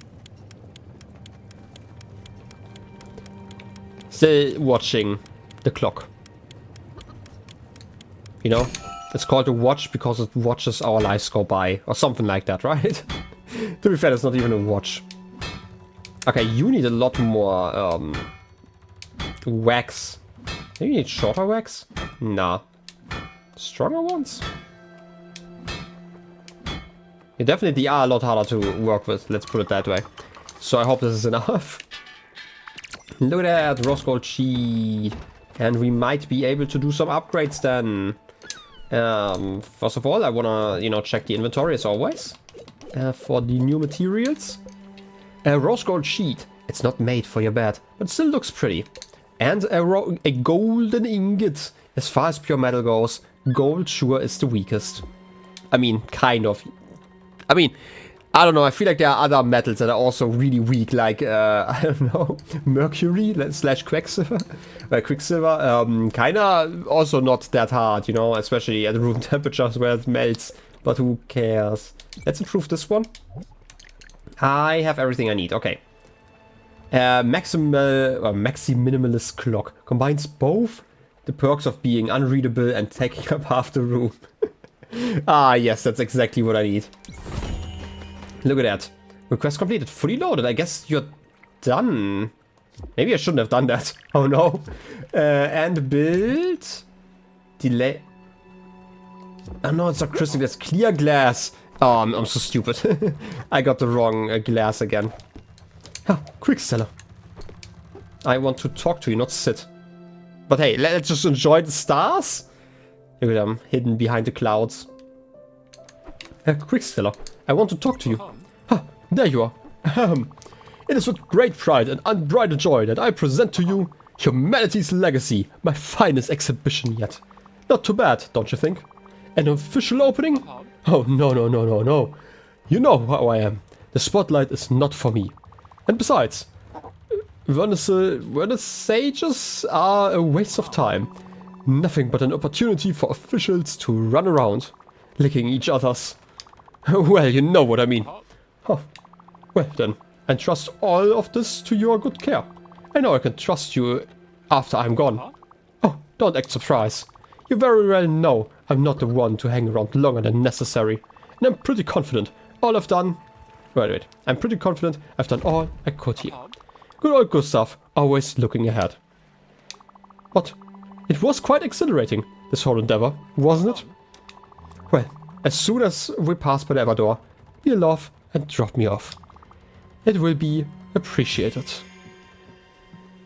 Still watching the clock. You know, it's called a watch because it watches our lives go by. Or something like that, right? To be fair, it's not even a watch. Okay, you need a lot more wax. Maybe you need shorter wax? Nah. Stronger ones? You definitely are a lot harder to work with, let's put it that way. So I hope this is enough. Look at that, rose gold sheet. And we might be able to do some upgrades then. First of all, I wanna, you know, check the inventory as always. For the new materials. A rose gold sheet. It's not made for your bed, but still looks pretty. And a golden ingot. As far as pure metal goes, gold sure is the weakest. I mean, kind of. I mean, I don't know, I feel like there are other metals that are also really weak, like, I don't know, mercury slash quicksilver. Quicksilver, kinda also not that hard, you know, especially at room temperatures where it melts. But who cares? Let's improve this one. I have everything I need, okay. Maxi minimalist clock combines both the perks of being unreadable and taking up half the room. Ah, yes, that's exactly what I need. Look at that. Request completed. Fully loaded. I guess you're done. Maybe I shouldn't have done that. Oh no. And build. Delay. Oh no, it's not crystal glass. Clear glass. Oh, I'm so stupid. I got the wrong glass again. Ah, quick, Stella. I want to talk to you, not sit. But hey, let's just enjoy the stars. Look at them, hidden behind the clouds. Quick, Stella. I want to talk to you. Ah, there you are. It is with great pride and unbridled joy that I present to you humanity's legacy, my finest exhibition yet. Not too bad, don't you think? An official opening? Oh, no. You know how I am. The spotlight is not for me. And besides, vernissages are a waste of time. Nothing but an opportunity for officials to run around, licking each other's. Well, you know what I mean. Huh. Well then, I trust all of this to your good care. I know I can trust you after I'm gone. Oh, don't act surprised. You very well know I'm not the one to hang around longer than necessary. And I'm pretty confident all I've done... Wait. I'm pretty confident I've done all I could here. Good old Gustav, always looking ahead. What? It was quite exhilarating, this whole endeavor, wasn't it? Well, as soon as we pass by the ever door, you'll laugh and drop me off. It will be appreciated.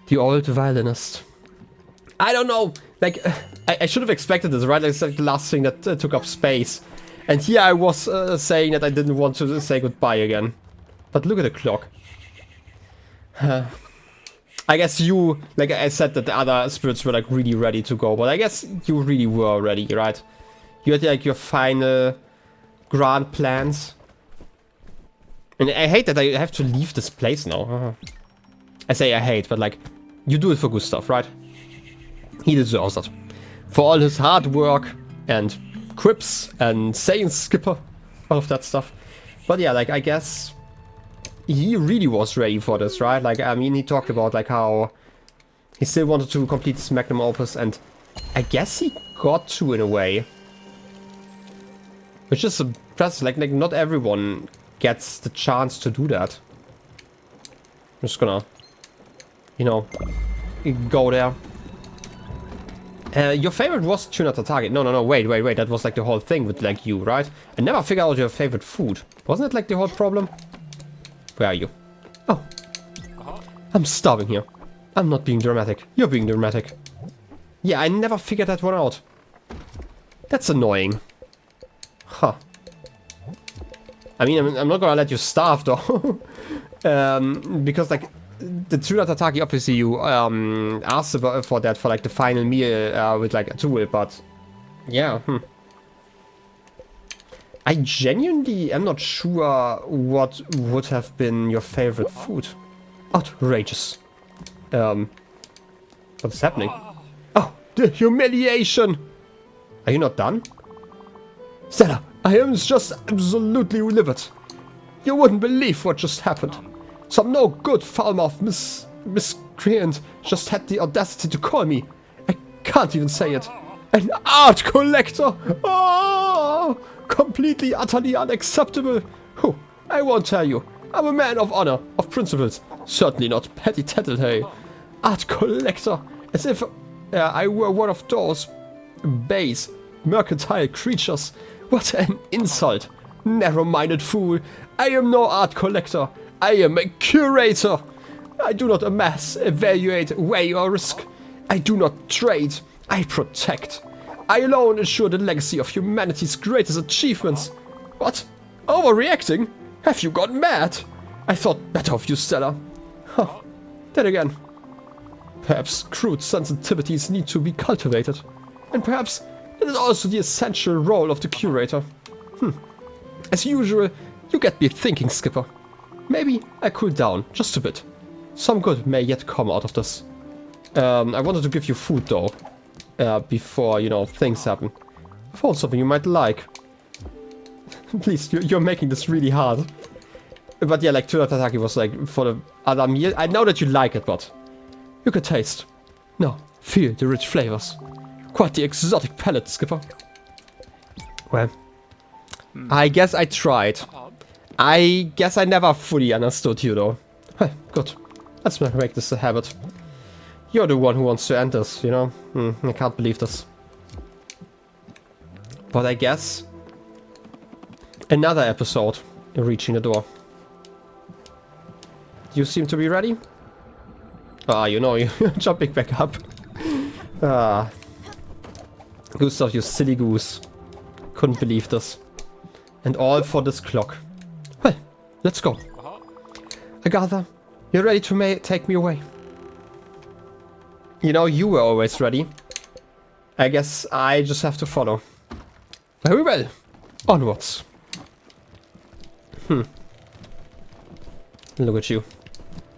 The old violinist. I don't know. Like, I should have expected this, right? It's like the last thing that took up space. And here I was saying that I didn't want to say goodbye again. But look at the clock. I guess you, like I said, that the other spirits were like really ready to go. But I guess you really were ready, right? You had like your final grand plans. And I hate that I have to leave this place now. I say I hate, but like, you do it for good stuff, right? He deserves it. For all his hard work and quips and saying skipper, all of that stuff. But yeah, like, I guess he really was ready for this, right? Like, I mean, he talked about like how he still wanted to complete his magnum opus, and I guess he got to in a way. Which is impressive. Like not everyone gets the chance to do that. I'm just gonna, you know, go there. Your favorite was tuna target. No, wait. That was like the whole thing with like you, right? I never figured out your favorite food. Wasn't it like the whole problem? Where are you? Oh. I'm starving here. I'm not being dramatic. You're being dramatic. Yeah, I never figured that one out. That's annoying. Huh. I mean, I'm not gonna let you starve though. Because like the tuna tataki, obviously you asked about for that for like the final meal with like a tool, but yeah. I genuinely am not sure what would have been your favorite food. Outrageous. What's happening? Oh, the humiliation! Are you not done? Stella, I am just absolutely livid. You wouldn't believe what just happened. Some no good foul-mouthed miscreant just had the audacity to call me. I can't even say it. An art collector! Oh, completely, utterly unacceptable. I won't tell you. I'm a man of honor, of principles. Certainly not petty tattletale. Art collector. As if I were one of those base, mercantile creatures. What an insult. Narrow-minded fool. I am no art collector. I am a curator. I do not amass, evaluate, weigh or risk. I do not trade. I protect. I alone ensure the legacy of humanity's greatest achievements. What? Overreacting? Have you gone mad? I thought better of you, Stella. Huh. Then again, perhaps crude sensitivities need to be cultivated. And perhaps it is also the essential role of the curator. As usual, you get me thinking, Skipper. Maybe I cool down just a bit. Some good may yet come out of this. I wanted to give you food though, before, you know, things happen. I found something you might like. Please, you're making this really hard. But yeah, like tuna tataki was like for the other meal. I know that you like it, but you could taste. No, feel the rich flavors. Quite the exotic palate, Skipper. Well, I guess I tried. I guess I never fully understood you though. Well, good. Let's make this a habit. You're the one who wants to end this, you know? I can't believe this. But I guess another episode in reaching the door. You seem to be ready? Ah, you know, you're jumping back up. Gustav, you silly goose. Couldn't believe this. And all for this clock. Well, let's go. Agatha, you're ready to take me away. You know, you were always ready. I guess I just have to follow. Very well. Onwards. Look at you.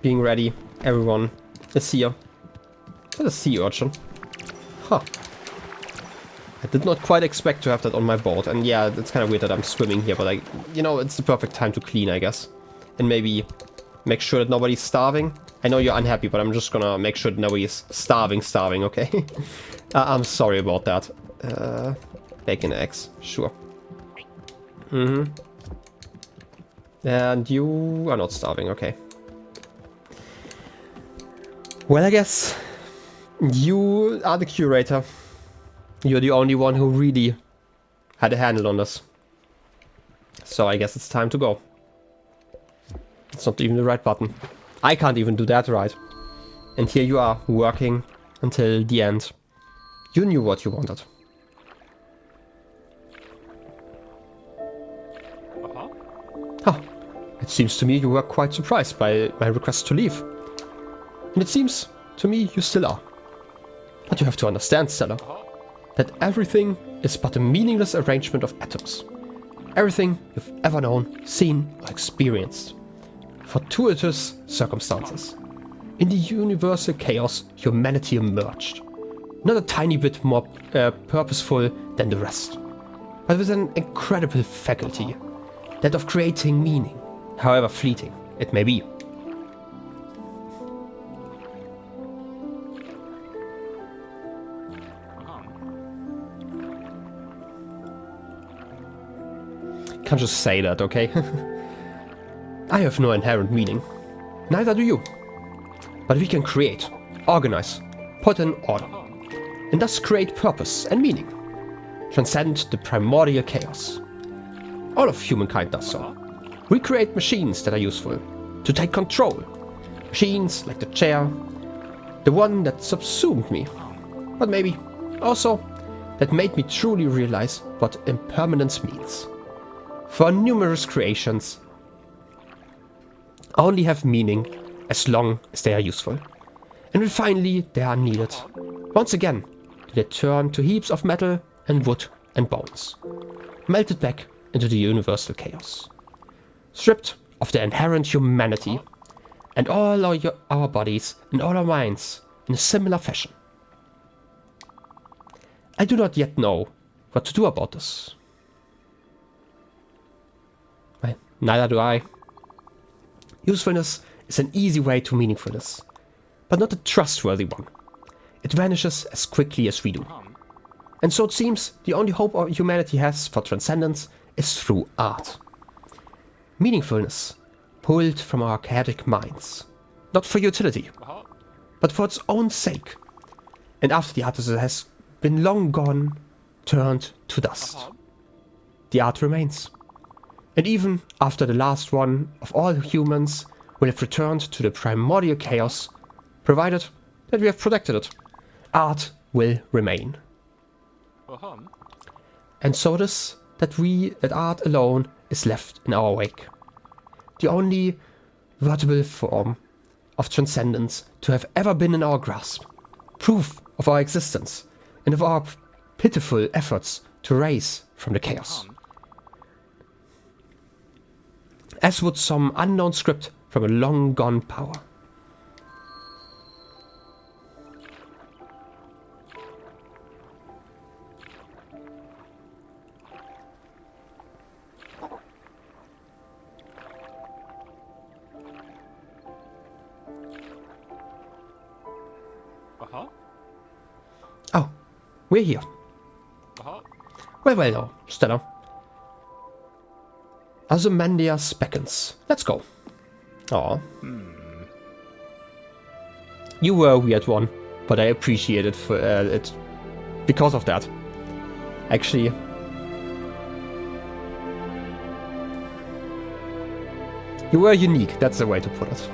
Being ready. Everyone is here. Is that a sea urchin? Huh. I did not quite expect to have that on my board. And yeah, it's kind of weird that I'm swimming here. But like, you know, it's the perfect time to clean, I guess. And maybe make sure that nobody's starving. I know you're unhappy, but I'm just gonna make sure that nobody's starving, okay? I'm sorry about that. Bacon eggs, sure. And you are not starving, okay. Well, I guess you are the curator. You're the only one who really had a handle on this. So I guess it's time to go. It's not even the right button. I can't even do that right. And here you are, working until the end. You knew what you wanted. Huh. It seems to me you were quite surprised by my request to leave. And it seems to me you still are. But you have to understand, Stella, that everything is but a meaningless arrangement of atoms. Everything you've ever known, seen, or experienced. Fortuitous circumstances. In the universal chaos, humanity emerged. Not a tiny bit more purposeful than the rest, but with an incredible faculty, that of creating meaning, however fleeting it may be. Can't just say that, okay? I have no inherent meaning. Neither do you. But we can create, organize, put in order, and thus create purpose and meaning. Transcend the primordial chaos. All of humankind does so. We create machines that are useful, to take control. Machines like the chair, the one that subsumed me, but maybe also that made me truly realize what impermanence means. For numerous creations only have meaning as long as they are useful. And when finally they are needed, once again, they turn to heaps of metal and wood and bones, melted back into the universal chaos. Stripped of their inherent humanity, and all our bodies and all our minds in a similar fashion. I do not yet know what to do about this. Well, neither do I. Usefulness is an easy way to meaningfulness, but not a trustworthy one. It vanishes as quickly as we do. And so it seems the only hope humanity has for transcendence is through art. Meaningfulness, pulled from our chaotic minds, not for utility, but for its own sake. And after the artist has been long gone, turned to dust, the art remains. And even after the last one of all humans will have returned to the primordial chaos, provided that we have protected it, art will remain. And so it is that art alone is left in our wake. The only vertible form of transcendence to have ever been in our grasp. Proof of our existence and of our pitiful efforts to rise from the chaos. As would some unknown script from a long-gone power. Oh, we're here. Well now, Stella. Ozymandias beckons. Let's go. Aw. You were a weird one, but I appreciate it for it because of that. Actually, you were unique. That's the way to put it.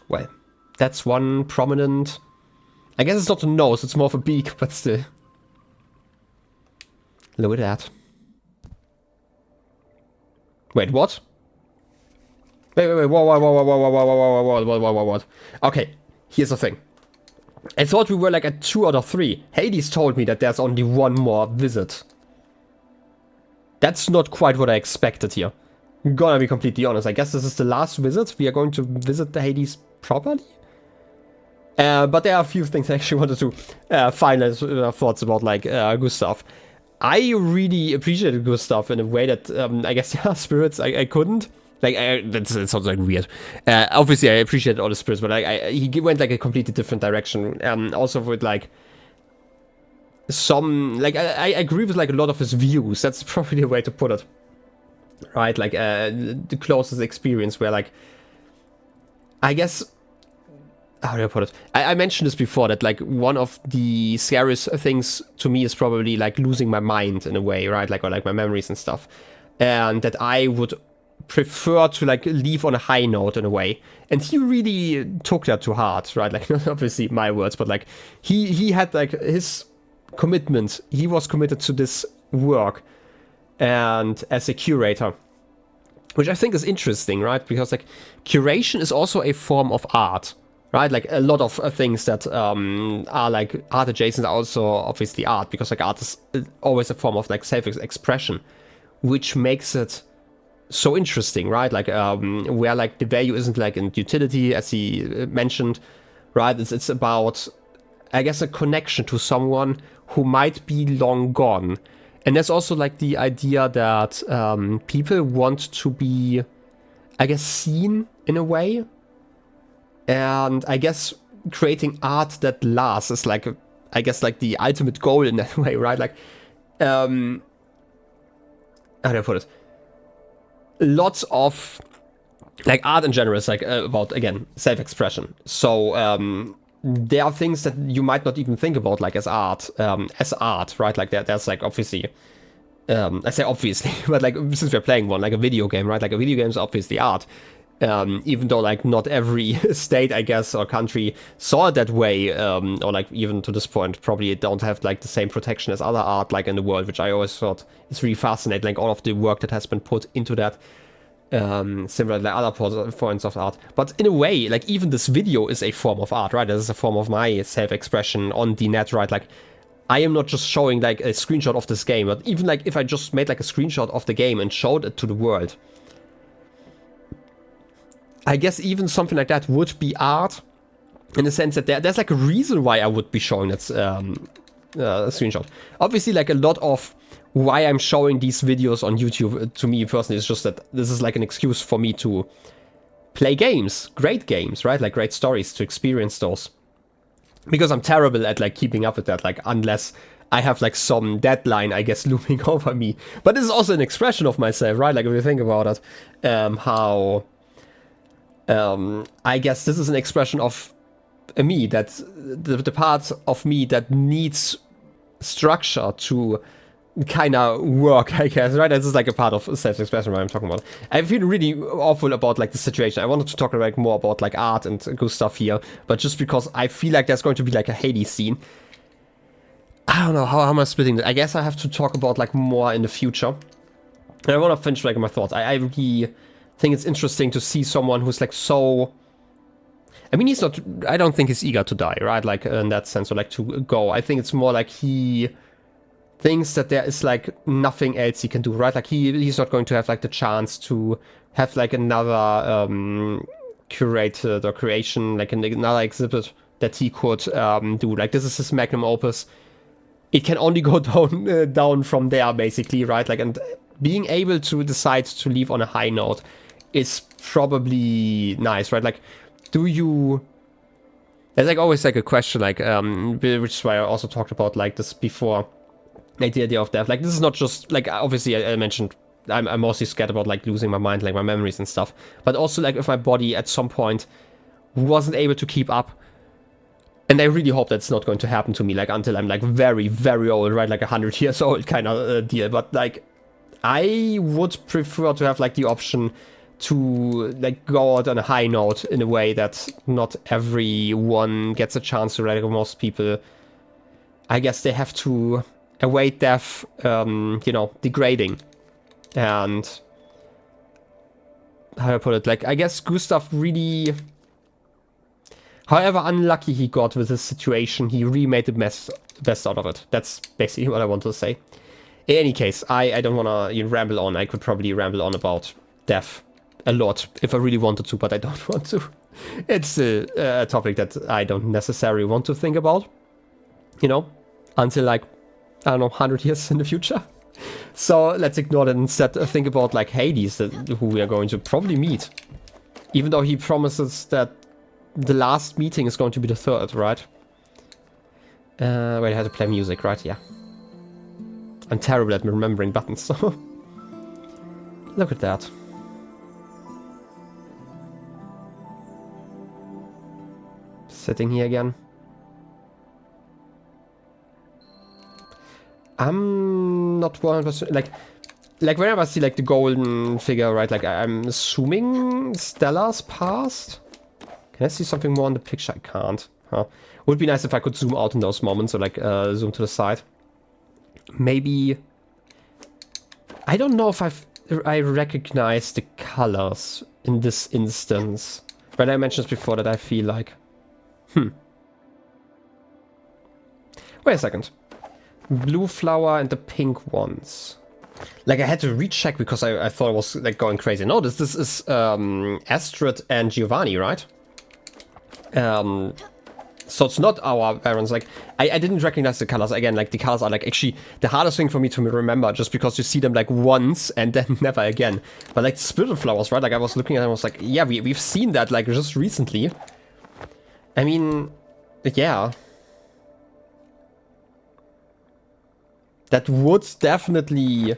Well, that's one prominent... I guess it's not a nose, it's more of a beak, but still. Look at that. Wait, what? Wait, what? Okay, here's the thing. I thought we were like at 2 out of 3. Hades told me that there's only one more visit. That's not quite what I expected here. I'm gonna be completely honest. I guess this is the last visit. We are going to visit the Hades properly. But there are a few things I actually wanted to finalize thoughts about, like Gustav. I really appreciated Gustav in a way that I guess spirits I couldn't. Like, that sounds like weird. Obviously, I appreciate all the spirits, but he went like a completely different direction. Also with like some, like, I agree with like a lot of his views. That's probably the way to put it, right? Like, the closest experience where, like, I guess, how do I put it? I mentioned this before, that like one of the scariest things to me is probably like losing my mind in a way, right? Like, or like my memories and stuff, and that I would prefer to like leave on a high note in a way. And he really took that to heart, right? Like, not obviously my words, but like he had like his commitment. He was committed to this work, and as a curator, which I think is interesting, right? Because like curation is also a form of art, right? Like a lot of things that are like art adjacent are also obviously art, because like art is always a form of like self-expression, which makes it so interesting, right? Like where like the value isn't like in utility, as he mentioned, right? It's about, I guess, a connection to someone who might be long gone. And there's also like the idea that people want to be, I guess, seen in a way. And I guess creating art that lasts is like, I guess, like the ultimate goal in that way, right? Like, how do I put it? Lots of like art in general is like about, again, self-expression. So there are things that you might not even think about like as art, right? Like there's like obviously, I say obviously, but like since we're playing one, like a video game, right? Like a video game is obviously art. Even though like not every state, I guess, or country saw it that way, or like even to this point probably don't have like the same protection as other art like in the world, which I always thought is really fascinating, like all of the work that has been put into that, similar to like other points of art. But in a way, like even this video is a form of art, right? This is a form of my self-expression on the net, right? Like I am not just showing like a screenshot of this game, but even like if I just made like a screenshot of the game and showed it to the world, I guess even something like that would be art, in the sense that there's like a reason why I would be showing that screenshot. Obviously, like a lot of why I'm showing these videos on YouTube, to me personally, is just that this is like an excuse for me to play games, right? Like great stories, to experience those. Because I'm terrible at like keeping up with that, like unless I have like some deadline, I guess, looming over me. But this is also an expression of myself, right? Like if you think about it, how... I guess this is an expression of me, that the part of me that needs structure to kind of work, I guess, right? This is like a part of self-expression what I'm talking about. I feel really awful about like the situation. I wanted to talk like more about like art and good stuff here, but just because I feel like there's going to be like a Hades scene, I don't know how am I splitting it. I guess I have to talk about like more in the future. And I want to finish like my thoughts. I really think it's interesting to see someone who's like so, I mean, he's not, I don't think he's eager to die, right? Like in that sense, or like to go. I think it's more like he thinks that there is like nothing else he can do, right? Like he's not going to have like the chance to have like another curated or creation, like another exhibit that he could do. Like this is his magnum opus. It can only go down from there, basically, right? Like, and being able to decide to leave on a high note is probably nice, right? Like, do you... There's like always like a question, like, which is why I also talked about like this before, like the idea of death. Like, this is not just, like, obviously I mentioned I'm mostly scared about like losing my mind, like my memories and stuff. But also like if my body at some point wasn't able to keep up. And I really hope that's not going to happen to me, like until I'm like very, very old, right? Like 100 years old kind of deal. But like, I would prefer to have like the option to like go out on a high note in a way that not everyone gets a chance to, like most people, I guess they have to await death, you know, degrading. And how do I put it? Like, I guess Gustav really, however unlucky he got with this situation, he really made the best out of it. That's basically what I want to say. In any case, I don't want to ramble on. I could probably ramble on about death a lot if I really wanted to, but I don't want to. It's a topic that I don't necessarily want to think about, you know, until like, I don't know, 100 years in the future. So let's ignore that and instead think about like Hades, who we are going to probably meet. Even though he promises that the last meeting is going to be the third, right? Wait, I had to play music, right? Yeah. I'm terrible at remembering buttons, so... Look at that. Sitting here again. I'm not 100%... Like whenever I see like the golden figure, right? Like I'm assuming Stella's past. Can I see something more in the picture? I can't. Huh. Would be nice if I could zoom out in those moments, or like zoom to the side. Maybe... I don't know if I recognize the colors in this instance. But I mentioned this before that I feel like... Wait a second. Blue flower and the pink ones. Like I had to recheck because I thought it was like going crazy. No, this is Astrid and Giovanni, right? So it's not our parents. Like I didn't recognize the colors again. Like the colors are like actually the hardest thing for me to remember, just because you see them like once and then never again. But like spirit flowers, right? Like I was looking at them, I was like, yeah, we've seen that like just recently. I mean, yeah. That would definitely...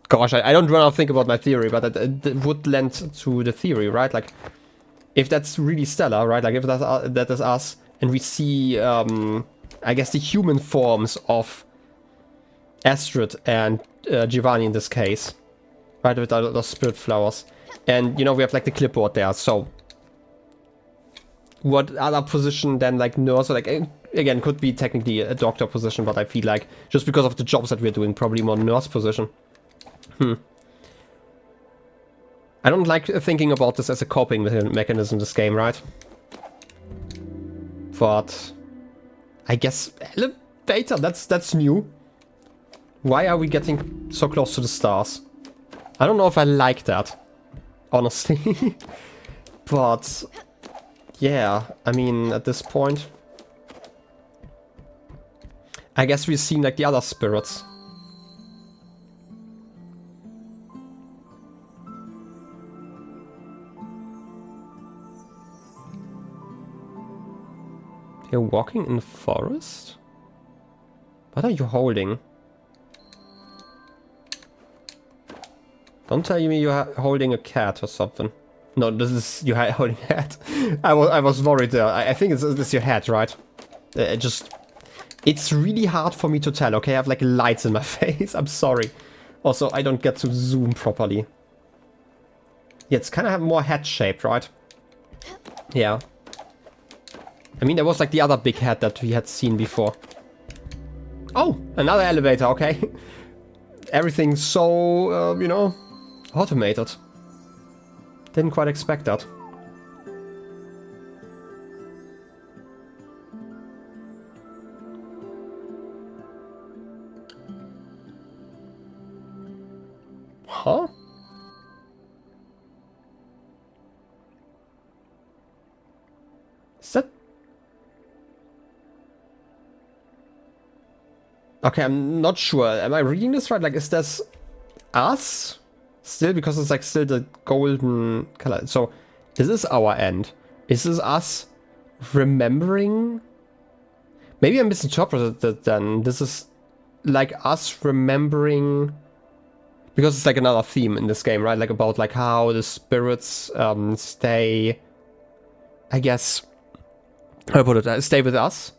Gosh, I don't want to think about my theory, but that would lend to the theory, right? Like, if that's really Stella, right? Like, if that is us, and we see, I guess, the human forms of Astrid and Giovanni in this case, right? With those spirit flowers. And, you know, we have, like, the clipboard there, so... What other position than, like, nurse, or, like... Again, could be technically a doctor position, but I feel like, just because of the jobs that we're doing, probably more nurse position. I don't like thinking about this as a coping mechanism, this game, right? But... I guess elevator, that's new. Why are we getting so close to the stars? I don't know if I like that, honestly. But... Yeah, I mean, at this point... I guess we've seen like the other spirits. You're walking in the forest? What are you holding? Don't tell me you're holding a cat or something. No, this is you holding a hat. I was worried there. I think it's your hat, right? It's really hard for me to tell, okay? I have like lights in my face. I'm sorry. Also, I don't get to zoom properly. Yeah, it's kind of more head-shaped, right? Yeah. I mean, there was like the other big head that we had seen before. Oh, another elevator, okay. Everything's so, you know, automated. Didn't quite expect that. Huh? Is that... Okay, I'm not sure. Am I reading this right? Like, is this us? Still, because it's like still the golden color. So, this is our end. Is this us remembering? Maybe I misinterpreted it then. This is like us remembering... Because it's like another theme in this game, right? Like about like how the spirits stay, I guess, how to put it, stay with us.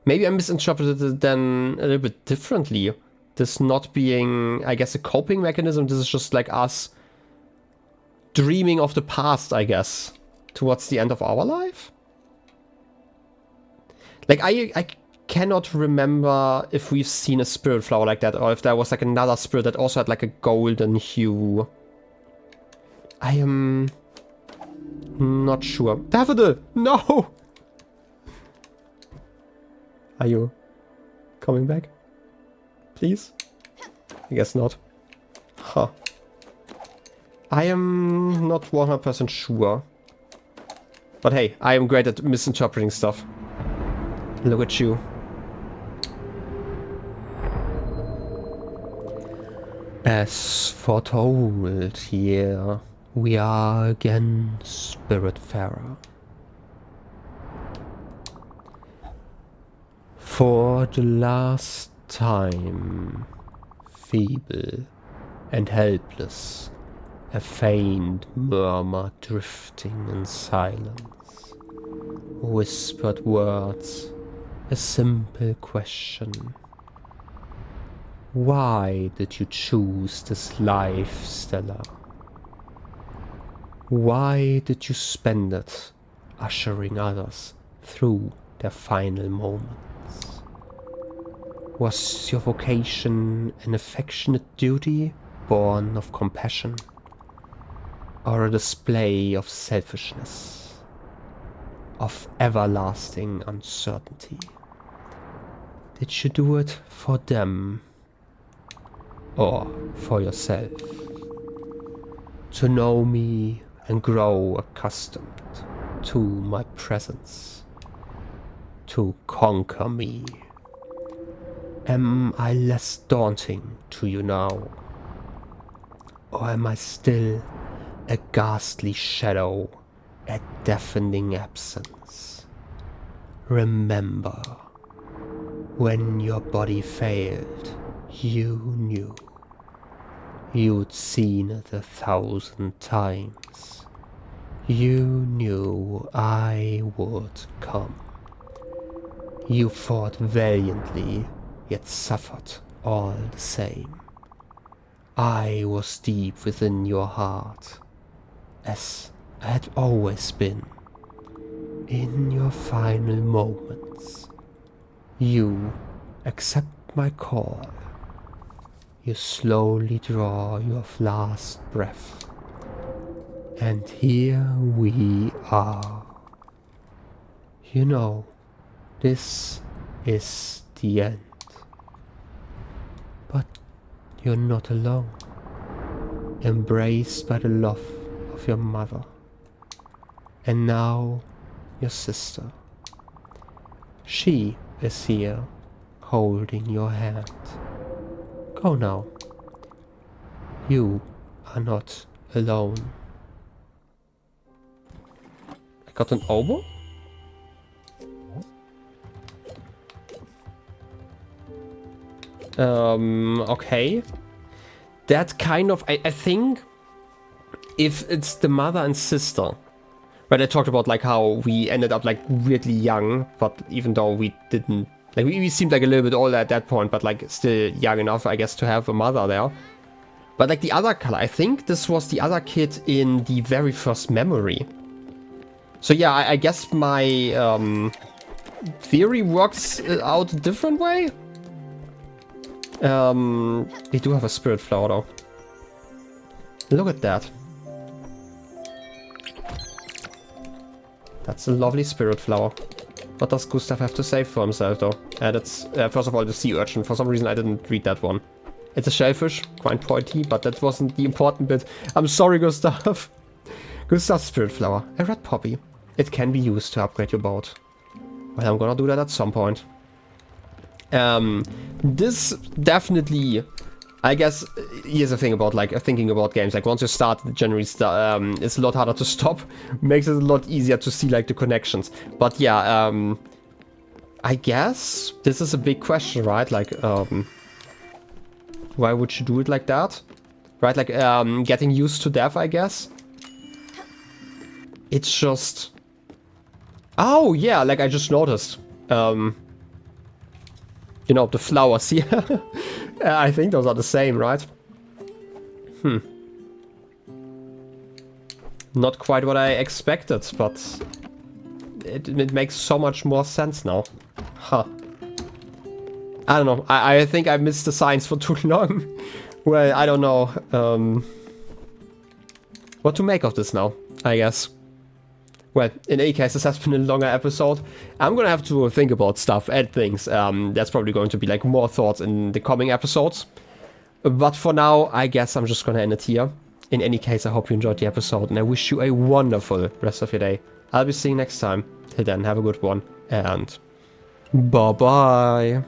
Maybe I misinterpreted it then a little bit differently. This not being, I guess, a coping mechanism. This is just like us dreaming of the past, I guess, towards the end of our life. Like I cannot remember if we've seen a spirit flower like that, or if there was like another spirit that also had like a golden hue. I am not sure. Daffodil! No! Are you coming back? Please? I guess not. Huh. I am not 100% sure. But hey, I am great at misinterpreting stuff. Look at you. As foretold, here we are again, Spiritfarer. For the last time, feeble and helpless, a faint murmur drifting in silence, whispered words, a simple question. Why did you choose this life, Stella? Why did you spend it ushering others through their final moments? Was your vocation an affectionate duty born of compassion, or a display of selfishness, of everlasting uncertainty? Did you do it for them, or for yourself? To know me and grow accustomed to my presence, to conquer me. Am I less daunting to you now? Or am I still a ghastly shadow, a deafening absence? Remember, when your body failed, you knew. You'd seen it 1,000 times. You knew I would come. You fought valiantly, yet suffered all the same. I was deep within your heart, as I had always been. In your final moments, you accept my call. You slowly draw your last breath. And here we are. You know, this is the end. But you're not alone. Embraced by the love of your mother. And now, your sister. She is here, holding your hand. Go now. You are not alone. I got an oboe? Okay. That kind of, I think, if it's the mother and sister, right? I talked about like how we ended up like weirdly young, but even though we didn't, like we seemed like a little bit older at that point, but like still young enough, I guess, to have a mother there. But like the other color, I think this was the other kid in the very first memory. So yeah, I guess my theory works out a different way. We do have a spirit flower though. Look at that. That's a lovely spirit flower. What does Gustav have to say for himself though? That's first of all the sea urchin. For some reason I didn't read that one. It's a shellfish, quite pointy, but that wasn't the important bit. I'm sorry, Gustav. Gustav's spirit flower, a red poppy. It can be used to upgrade your boat. Well, I'm gonna do that at some point. This definitely, I guess, here's the thing about like thinking about games. Like once you start, generally it's a lot harder to stop. Makes it a lot easier to see like the connections. But yeah, I guess this is a big question, right? Like, why would you do it like that? Right? Like, getting used to death, I guess. It's just, oh yeah, like I just noticed. You know, the flowers here. I think those are the same, right? Not quite what I expected, but it makes so much more sense now. Huh. I don't know. I think I missed the signs for too long. Well, I don't know what to make of this now, I guess. Well, in any case, this has been a longer episode. I'm gonna have to think about stuff and things. That's probably going to be like more thoughts in the coming episodes. But for now, I guess I'm just gonna end it here. In any case, I hope you enjoyed the episode and I wish you a wonderful rest of your day. I'll be seeing you next time. Till then, have a good one and bye-bye.